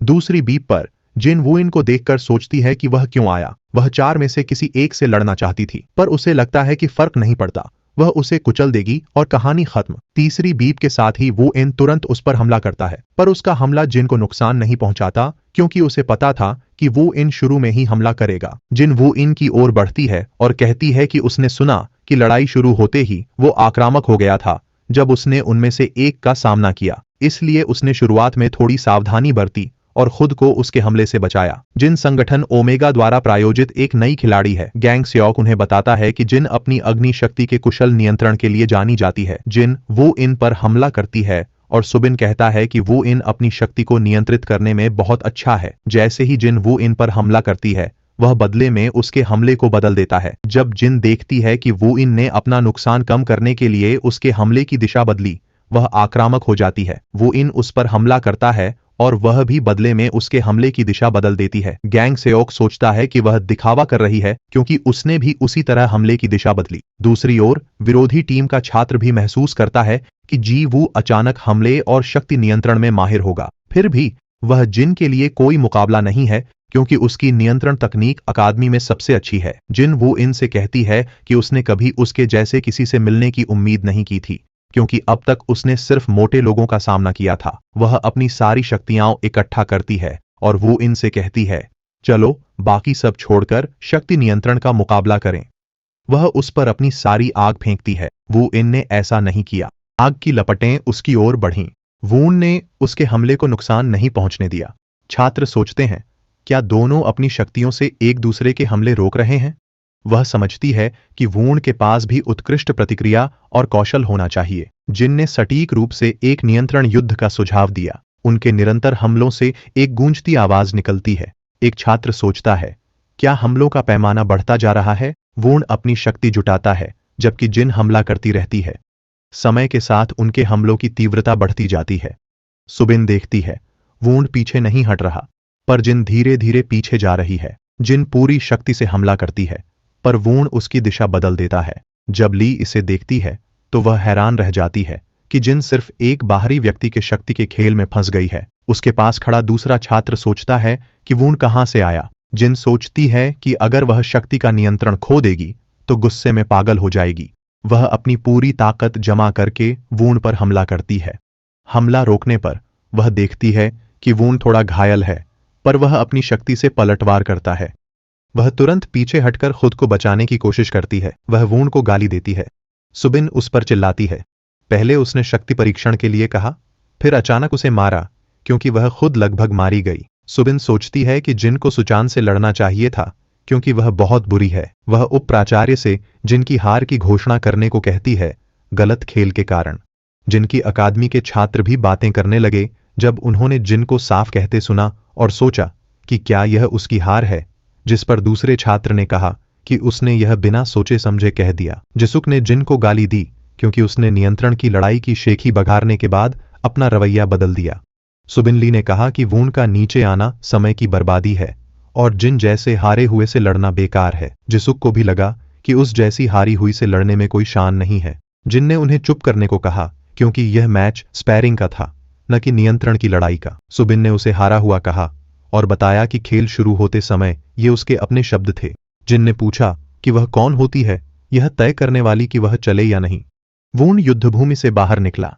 दूसरी बीप पर जिन वू इन को देखकर सोचती है कि वह क्यों आया। वह 4 में से किसी एक से लड़ना चाहती थी, पर उसे लगता है कि फर्क नहीं पड़ता, वह उसे कुचल देगी और कहानी खत्म। तीसरी बीप के साथ ही वू इन तुरंत उस पर हमला करता है, पर उसका हमला जिन को नुकसान नहीं पहुंचाता क्योंकि उसे पता था कि वू इन शुरू में ही हमला करेगा। जिन वू इन की ओर बढ़ती है और कहती है कि उसने सुना कि लड़ाई शुरू होते ही वो आक्रामक हो गया था जब उसने उनमें से एक का सामना किया, इसलिए उसने शुरुआत में थोड़ी सावधानी बरती और खुद को उसके हमले से बचाया। जिन संगठन ओमेगा द्वारा प्रायोजित एक नई खिलाड़ी है। गैंग स्योक उन्हें बताता है कि जिन अपनी अग्नि शक्ति के कुशल नियंत्रण के लिए जानी जाती है। जिन वू इन पर हमला करती है और सुबिन कहता है कि वू इन अपनी शक्ति को नियंत्रित करने में बहुत अच्छा है। जैसे ही जिन वू इन पर हमला करती है, वह बदले में उसके हमले को बदल देता है। जब जिन देखती है कि वू इन ने अपना नुकसान कम करने के लिए उसके हमले की दिशा बदली, वह आक्रामक हो जाती है। वू इन उस पर हमला करता है और वह भी बदले में उसके हमले की दिशा बदल देती है। गैंग सेओक सोचता है कि वह दिखावा कर रही है क्योंकि उसने भी उसी तरह हमले की दिशा बदली। दूसरी ओर विरोधी टीम का छात्र भी महसूस करता है कि जी वू अचानक हमले और शक्ति नियंत्रण में माहिर होगा। फिर भी वह जिन के लिए कोई मुकाबला नहीं है क्योंकि उसकी नियंत्रण तकनीक अकादमी में सबसे अच्छी है। जिन वू इन से कहती है कि उसने कभी उसके जैसे किसी से मिलने की उम्मीद नहीं की थी क्योंकि अब तक उसने सिर्फ मोटे लोगों का सामना किया था। वह अपनी सारी शक्तियां इकट्ठा करती है और वो इनसे कहती है, चलो बाकी सब छोड़कर शक्ति नियंत्रण का मुकाबला करें। वह उस पर अपनी सारी आग फेंकती है। वू इन ने ऐसा नहीं किया। आग की लपटें उसकी ओर बढ़ीं। वून ने उसके हमले को नुकसान नहीं पहुंचने दिया। छात्र सोचते हैं, क्या दोनों अपनी शक्तियों से एक दूसरे के हमले रोक रहे हैं? वह समझती है कि वून के पास भी उत्कृष्ट प्रतिक्रिया और कौशल होना चाहिए। जिन ने सटीक रूप से एक नियंत्रण युद्ध का सुझाव दिया। उनके निरंतर हमलों से एक गूंजती आवाज निकलती है। एक छात्र सोचता है, क्या हमलों का पैमाना बढ़ता जा रहा है? वून अपनी शक्ति जुटाता है जबकि जिन हमला करती रहती है। समय के साथ उनके हमलों की तीव्रता बढ़ती जाती है। सुबिन देखती है, वून पीछे नहीं हट रहा, पर जिन धीरे धीरे पीछे जा रही है। जिन पूरी शक्ति से हमला करती है, पर वून उसकी दिशा बदल देता है। जब ली इसे देखती है तो वह हैरान रह जाती है कि जिन सिर्फ एक बाहरी व्यक्ति के शक्ति के खेल में फंस गई है। उसके पास खड़ा दूसरा छात्र सोचता है कि वून कहां से आया। जिन सोचती है कि अगर वह शक्ति का नियंत्रण खो देगी तो गुस्से में पागल हो जाएगी। वह अपनी पूरी ताकत जमा करके वून पर हमला करती है। हमला रोकने पर वह देखती है कि वून थोड़ा घायल है, पर वह अपनी शक्ति से पलटवार करता है। वह तुरंत पीछे हटकर खुद को बचाने की कोशिश करती है। वह वून को गाली देती है। सुबिन उस पर चिल्लाती है। पहले उसने शक्ति परीक्षण के लिए कहा, फिर अचानक उसे मारा क्योंकि वह खुद लगभग मारी गई। सुबिन सोचती है कि जिन को सुचान से लड़ना चाहिए था क्योंकि वह बहुत बुरी है। वह उप प्राचार्य से जिनकी हार की घोषणा करने को कहती है, गलत खेल के कारण। जिनकी अकादमी के छात्र भी बातें करने लगे जब उन्होंने जिन को साफ कहते सुना और सोचा कि क्या यह उसकी हार है, जिस पर दूसरे छात्र ने कहा कि उसने यह बिना सोचे समझे कह दिया। जिसुक ने जिन को गाली दी क्योंकि उसने नियंत्रण की लड़ाई की शेखी बघारने के बाद अपना रवैया बदल दिया। सुबिन ली ने कहा कि वून का नीचे आना समय की बर्बादी है और जिन जैसे हारे हुए से लड़ना बेकार है। जिसुक को भी लगा कि उस जैसी हारी हुई से लड़ने में कोई शान नहीं है। जिन ने उन्हें चुप करने को कहा क्योंकि यह मैच स्पैरिंग का था, न कि नियंत्रण की लड़ाई का। सुबिन ने उसे हारा हुआ कहा और बताया कि खेल शुरू होते समय ये उसके अपने शब्द थे। जिन ने पूछा कि वह कौन होती है यह तय करने वाली कि वह चले या नहीं। वून युद्धभूमि से बाहर निकला।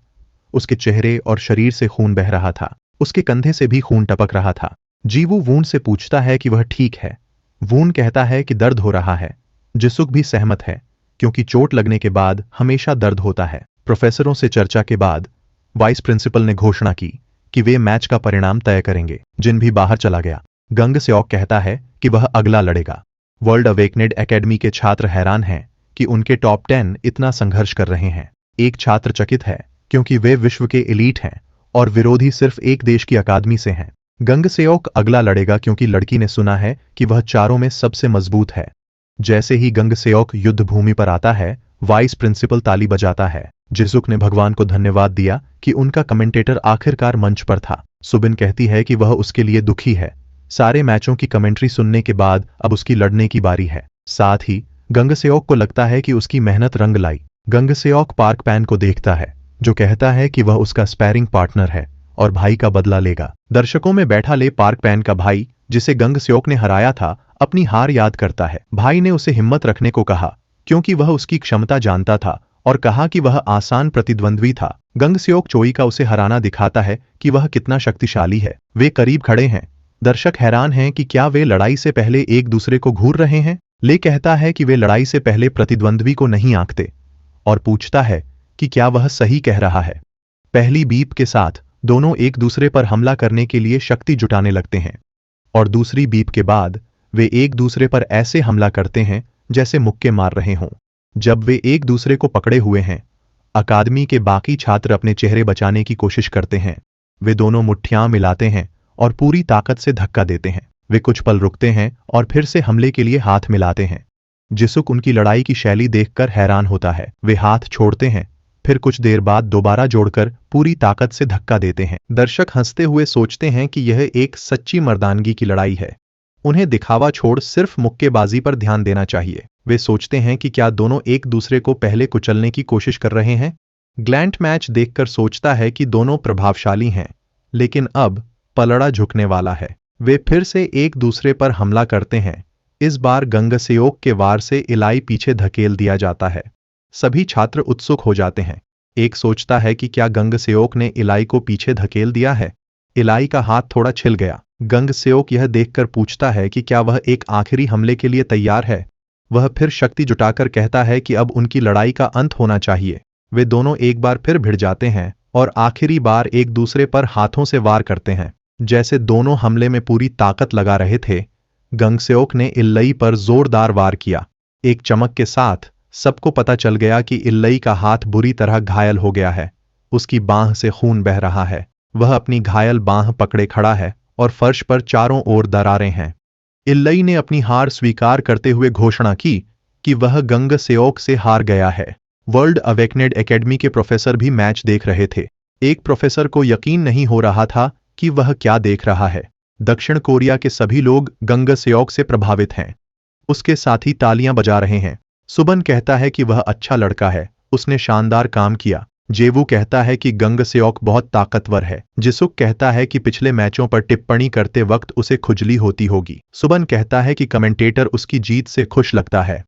उसके चेहरे और शरीर से खून बह रहा था। उसके कंधे से भी खून टपक रहा था। जीवू वून से पूछता है कि वह ठीक है। वून कहता है कि दर्द हो रहा है। जिसुक भी सहमत है क्योंकि चोट लगने के बाद हमेशा दर्द होता है। प्रोफेसरों से चर्चा के बाद वाइस प्रिंसिपल ने घोषणा की कि वे मैच का परिणाम तय करेंगे। जिन भी बाहर चला गया। गंग सेओक कहता है कि वह अगला लड़ेगा। वर्ल्ड अवेकनेड एकेडमी के छात्र हैरान हैं कि उनके टॉप 10 इतना संघर्ष कर रहे हैं। एक छात्र चकित है क्योंकि वे विश्व के एलीट हैं और विरोधी सिर्फ एक देश की अकादमी से हैं। गंग सेओक अगला लड़ेगा क्योंकि लड़की ने सुना है कि वह चारों में सबसे मजबूत है। जैसे ही गंग सेओक युद्ध भूमि पर आता है, वाइस प्रिंसिपल ताली बजाता है। जिसुक ने भगवान को धन्यवाद दिया कि उनका कमेंटेटर आखिरकार मंच पर था। सुबिन कहती है कि वह उसके लिए दुखी है। सारे मैचों की कमेंट्री सुनने के बाद अब उसकी लड़ने की बारी है। साथ ही गंग सेओक को लगता है कि उसकी मेहनत रंग लाई। गंग सेओक पार्क पैन को देखता है जो कहता है कि वह उसका स्पैरिंग पार्टनर है और भाई का बदला लेगा। दर्शकों में बैठा ले पार्क पैन का भाई, जिसे गंग सेओक ने हराया था, अपनी हार याद करता है। भाई ने उसे हिम्मत रखने को कहा क्योंकि वह उसकी क्षमता जानता था और कहा कि वह आसान प्रतिद्वंद्वी था। गंग सेओक चोई का उसे हराना दिखाता है कि वह कितना शक्तिशाली है। वे करीब खड़े हैं। दर्शक हैरान हैं कि क्या वे लड़ाई से पहले एक दूसरे को घूर रहे हैं। ले कहता है कि वे लड़ाई से पहले प्रतिद्वंद्वी को नहीं आंकते और पूछता है कि क्या वह सही कह रहा है। पहली बीप के साथ दोनों एक दूसरे पर हमला करने के लिए शक्ति जुटाने लगते हैं और दूसरी बीप के बाद वे एक दूसरे पर ऐसे हमला करते हैं जैसे मुक्के मार रहे हों। जब वे एक दूसरे को पकड़े हुए हैं, अकादमी के बाकी छात्र अपने चेहरे बचाने की कोशिश करते हैं। वे दोनों मुट्ठियां मिलाते हैं और पूरी ताकत से धक्का देते हैं। वे कुछ पल रुकते हैं और फिर से हमले के लिए हाथ मिलाते हैं। जिसुक उनकी लड़ाई की शैली देखकर हैरान होता है। वे हाथ छोड़ते हैं, फिर कुछ देर बाद दोबारा जोड़कर पूरी ताकत से धक्का देते हैं। दर्शक हंसते हुए सोचते हैं कि यह एक सच्ची मर्दानगी की लड़ाई है। उन्हें दिखावा छोड़ सिर्फ मुक्केबाजी पर ध्यान देना चाहिए। वे सोचते हैं कि क्या दोनों एक दूसरे को पहले कुचलने की कोशिश कर रहे हैं। ग्लैंट मैच देखकर सोचता है कि दोनों प्रभावशाली हैं, लेकिन अब पलड़ा झुकने वाला है। वे फिर से एक दूसरे पर हमला करते हैं। इस बार गंग सेओक के वार से इलाई पीछे धकेल दिया जाता है। सभी छात्र उत्सुक हो जाते हैं। एक सोचता है कि क्या गंग सेओक ने इलाई को पीछे धकेल दिया है। इलाई का हाथ थोड़ा छिल गया। गंग सेओक यह देखकर पूछता है कि क्या वह एक आखिरी हमले के लिए तैयार है। वह फिर शक्ति जुटाकर कहता है कि अब उनकी लड़ाई का अंत होना चाहिए। वे दोनों एक बार फिर भिड़ जाते हैं और आखिरी बार एक दूसरे पर हाथों से वार करते हैं। जैसे दोनों हमले में पूरी ताकत लगा रहे थे, गंग सेओक ने इल्लई पर जोरदार वार किया। एक चमक के साथ सबको पता चल गया कि इल्लई का हाथ बुरी तरह घायल हो गया है। उसकी बांह से खून बह रहा है। वह अपनी घायल बांह पकड़े खड़ा है और फर्श पर चारों ओर दरारें हैं। इल्लई ने अपनी हार स्वीकार करते हुए घोषणा की कि वह गंग सेओक से हार गया है। वर्ल्ड अवेकनेड एकेडमी के प्रोफेसर भी मैच देख रहे थे। एक प्रोफेसर को यकीन नहीं हो रहा था कि वह क्या देख रहा है। दक्षिण कोरिया के सभी लोग गंग सेओक से प्रभावित हैं। उसके साथी तालियां बजा रहे हैं। सुबन कहता है कि वह अच्छा लड़का है, उसने शानदार काम किया। जेवू कहता है कि गंग सेओक बहुत ताकतवर है। जिसुक कहता है कि पिछले मैचों पर टिप्पणी करते वक्त उसे खुजली होती होगी। सुबन कहता है कि कमेंटेटर उसकी जीत से खुश लगता है।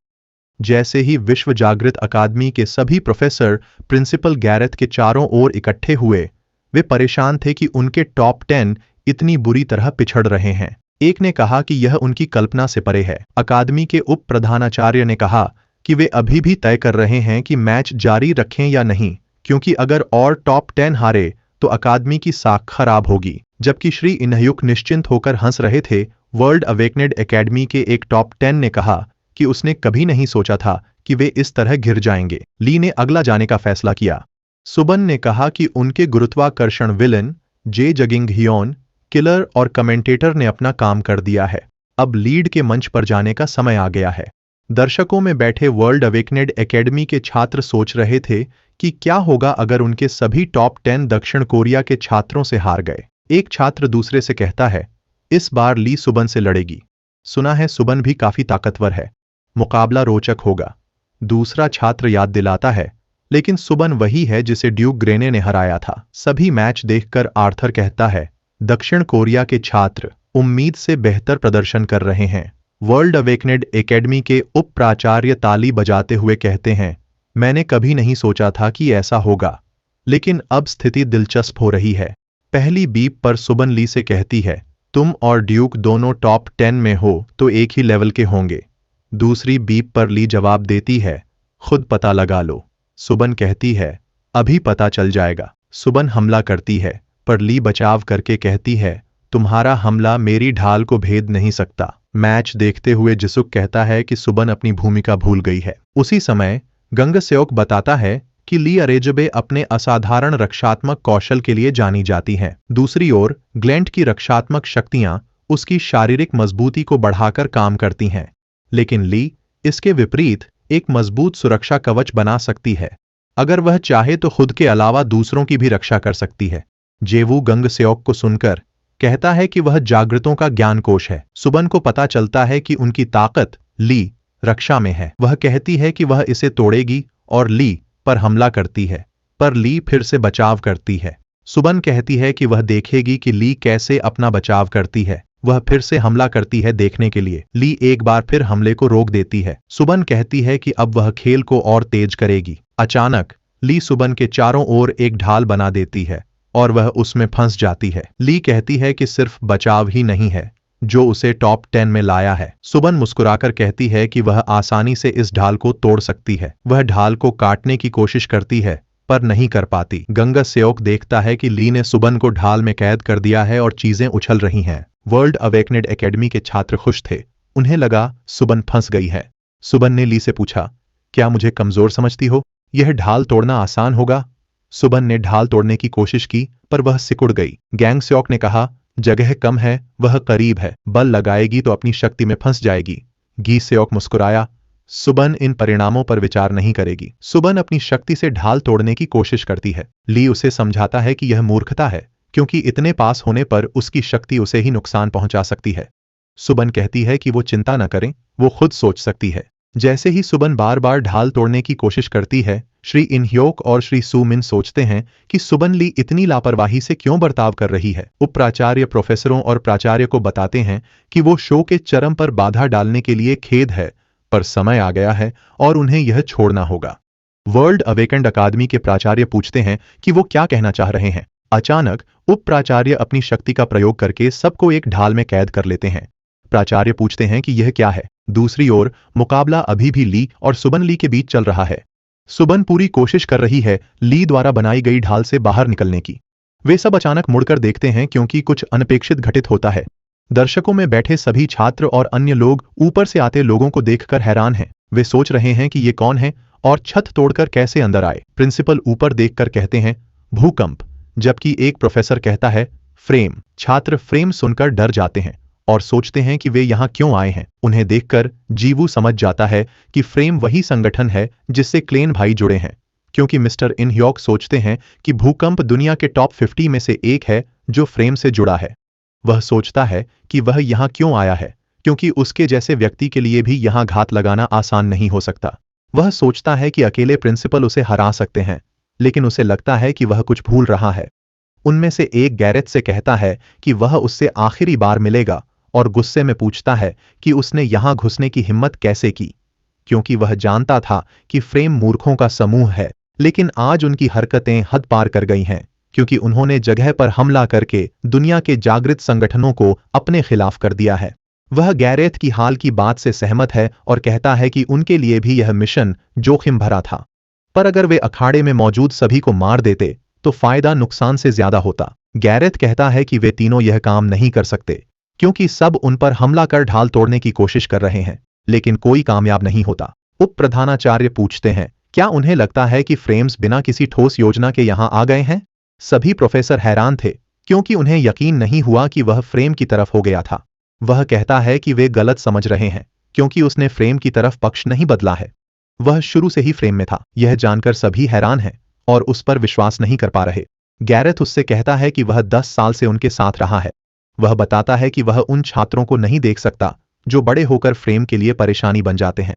जैसे ही विश्व जागृत अकादमी के सभी प्रोफेसर प्रिंसिपल गैरेथ के चारों ओर इकट्ठे हुए, वे परेशान थे कि उनके टॉप 10 इतनी बुरी तरह पिछड़ रहे हैं। एक ने कहा कि यह उनकी कल्पना से परे है। अकादमी के उप प्रधानाचार्य ने कहा कि वे अभी भी तय कर रहे हैं कि मैच जारी रखें या नहीं, क्योंकि अगर और टॉप 10 हारे तो अकादमी की साख खराब होगी। जबकि श्री इनह्युक निश्चिंत होकर हंस रहे थे, वर्ल्ड अवेकनेड एकेडमी के एक टॉप 10 ने कहा कि उसने कभी नहीं सोचा था कि वे इस तरह घिर जाएंगे। ली ने अगला जाने का फैसला किया। सुबन ने कहा कि उनके गुरुत्वाकर्षण विलन जे जगिंग हियोन, किलर और कमेंटेटर ने अपना काम कर दिया है। अब लीड के मंच पर जाने का समय आ गया है। दर्शकों में बैठे वर्ल्ड अवेकनेड एकेडमी के छात्र सोच रहे थे कि क्या होगा अगर उनके सभी टॉप 10 दक्षिण कोरिया के छात्रों से हार गए। एक छात्र दूसरे से कहता है, इस बार ली सुबन से लड़ेगी। सुना है सुबन भी काफी ताकतवर है, मुकाबला रोचक होगा। दूसरा छात्र याद दिलाता है, लेकिन सुबन वही है जिसे ड्यूक ग्रेने ने हराया था। सभी मैच देखकर आर्थर कहता है, दक्षिण कोरिया के छात्र उम्मीद से बेहतर प्रदर्शन कर रहे हैं। वर्ल्ड अवेकनेड एकेडमी के उप प्राचार्य ताली बजाते हुए कहते हैं, मैंने कभी नहीं सोचा था कि ऐसा होगा, लेकिन अब स्थिति दिलचस्प हो रही है। पहली बीप पर सुबन ली से कहती है, तुम और ड्यूक दोनों टॉप 10 में हो तो एक ही लेवल के होंगे। दूसरी बीप पर ली जवाब देती है, खुद पता लगा लो। सुबन कहती है, अभी पता चल जाएगा। सुबन हमला करती है, पर ली बचाव करके कहती है, तुम्हारा हमला मेरी ढाल को भेद नहीं सकता। मैच देखते हुए जिसुक कहता है कि सुबन अपनी भूमिका भूल गई है। उसी समय गंग सेओक बताता है कि ली अरेजबे अपने असाधारण रक्षात्मक कौशल के लिए जानी जाती हैं। दूसरी ओर ग्लेंट की रक्षात्मक शक्तियां उसकी शारीरिक मजबूती को बढ़ाकर काम करती हैं, लेकिन ली इसके विपरीत एक मजबूत सुरक्षा कवच बना सकती है। अगर वह चाहे तो खुद के अलावा दूसरों की भी रक्षा कर सकती है। जेवू गंग सेओक को सुनकर कहता है कि वह जागृतों का ज्ञानकोश है। सुबन को पता चलता है कि उनकी ताकत ली रक्षा में है। वह कहती है कि वह इसे तोड़ेगी और ली पर हमला करती है, पर ली फिर से बचाव करती है। सुबन कहती है कि वह देखेगी कि ली कैसे अपना बचाव करती है। वह फिर से हमला करती है देखने के लिए। ली एक बार फिर हमले को रोक देती है। सुबन कहती है कि अब वह खेल को और तेज करेगी। अचानक ली सुबन के चारों ओर एक ढाल बना देती है और वह उसमें फंस जाती है। ली कहती है कि सिर्फ बचाव ही नहीं है जो उसे टॉप 10 में लाया है। सुबन मुस्कुराकर कहती है कि वह आसानी से इस ढाल को तोड़ सकती है। वह ढाल को काटने की कोशिश करती है पर नहीं कर पाती। गंगा सेओक देखता है कि ली ने सुबन को ढाल में कैद कर दिया है और चीजें उछल रही हैं। वर्ल्ड अवेकनेड एकेडमी के छात्र खुश थे। उन्हें लगा सुबन फंस गई है। सुबन ने ली से पूछा, क्या मुझे कमजोर समझती हो? यह ढाल तोड़ना आसान होगा? सुबन ने ढाल तोड़ने की कोशिश की पर वह सिकुड़ गई। गैंग सेओक ने कहा, जगह कम है, वह करीब है, बल लगाएगी तो अपनी शक्ति में फंस जाएगी। गी सेओक मुस्कुराया, सुबन इन परिणामों पर विचार नहीं करेगी। सुबन अपनी शक्ति से ढाल तोड़ने की कोशिश करती है। ली उसे समझाता है कि यह मूर्खता है, क्योंकि इतने पास होने पर उसकी शक्ति उसे ही नुकसान पहुंचा सकती है। सुबन कहती है कि वो चिंता न करें, वो खुद सोच सकती है। जैसे ही सुबन बार बार ढाल तोड़ने की कोशिश करती है, श्री इनह्योक और श्री सुमिन सोचते हैं कि सुबन ली इतनी लापरवाही से क्यों बर्ताव कर रही है। उप प्राचार्य प्रोफेसरों और प्राचार्य को बताते हैं कि वो शो के चरम पर बाधा डालने के लिए खेद है, पर समय आ गया है और उन्हें यह छोड़ना होगा। वर्ल्ड अवेकेंड अकादमी के प्राचार्य पूछते हैं कि वो क्या कहना चाह रहे हैं। अचानक उप प्राचार्य अपनी शक्ति का प्रयोग करके सबको एक ढाल में कैद कर लेते हैं। प्राचार्य पूछते हैं कि यह क्या है। दूसरी ओर मुकाबला अभी भी ली और सुबन ली के बीच चल रहा है। सुबन पूरी कोशिश कर रही है ली द्वारा बनाई गई ढाल से बाहर निकलने की। वे सब अचानक मुड़कर देखते हैं क्योंकि कुछ अनपेक्षित घटित होता है। दर्शकों में बैठे सभी छात्र और अन्य लोग ऊपर से आते लोगों को देखकर हैरान हैं। वे सोच रहे हैं कि ये कौन है और छत तोड़कर कैसे अंदर आए। प्रिंसिपल ऊपर देखकर कहते हैं, भूकंप, जबकि एक प्रोफेसर कहता है, फ्रेम। छात्र फ्रेम सुनकर डर जाते हैं और सोचते हैं कि वे यहाँ क्यों आए हैं। उन्हें देखकर जीवू समझ जाता है कि फ्रेम वही संगठन है जिससे क्लेन भाई जुड़े हैं, क्योंकि मिस्टर इनह्योक सोचते हैं कि भूकंप दुनिया के टॉप 50 में से एक है जो फ्रेम से जुड़ा है। वह सोचता है कि वह यहाँ क्यों आया है। क्योंकि उसके जैसे व्यक्ति के लिए भी यहां घात लगाना आसान नहीं हो सकता। वह सोचता है कि अकेले प्रिंसिपल उसे हरा सकते हैं, लेकिन उसे लगता है कि वह कुछ भूल रहा है। उनमें से एक गैरेथ से कहता है कि वह उससे आखिरी बार मिलेगा और गुस्से में पूछता है कि उसने यहां घुसने की हिम्मत कैसे की, क्योंकि वह जानता था कि फ्रेम मूर्खों का समूह है। लेकिन आज उनकी हरकतें हद पार कर गई हैं, क्योंकि उन्होंने जगह पर हमला करके दुनिया के जागृत संगठनों को अपने खिलाफ कर दिया है। वह गैरेथ की हाल की बात से सहमत है और कहता है कि उनके लिए भी यह मिशन जोखिम भरा था, पर अगर वे अखाड़े में मौजूद सभी को मार देते तो फायदा नुकसान से ज्यादा होता। गैरेथ कहता है कि वे तीनों यह काम नहीं कर सकते, क्योंकि सब उन पर हमला कर ढाल तोड़ने की कोशिश कर रहे हैं, लेकिन कोई कामयाब नहीं होता। उप प्रधानाचार्य पूछते हैं, क्या उन्हें लगता है कि फ्रेम्स बिना किसी ठोस योजना के यहां आ गए हैं? सभी प्रोफेसर हैरान थे, क्योंकि उन्हें यकीन नहीं हुआ कि वह फ्रेम की तरफ हो गया था। वह कहता है कि वे गलत समझ रहे हैं, क्योंकि उसने फ्रेम की तरफ पक्ष नहीं बदला है। वह शुरू से ही फ्रेम में था। यह जानकर सभी हैरान हैं और उस पर विश्वास नहीं कर पा रहे। गैरेथ उससे कहता है कि वह 10 साल से उनके साथ रहा है। वह बताता है कि वह उन छात्रों को नहीं देख सकता जो बड़े होकर फ्रेम के लिए परेशानी बन जाते हैं।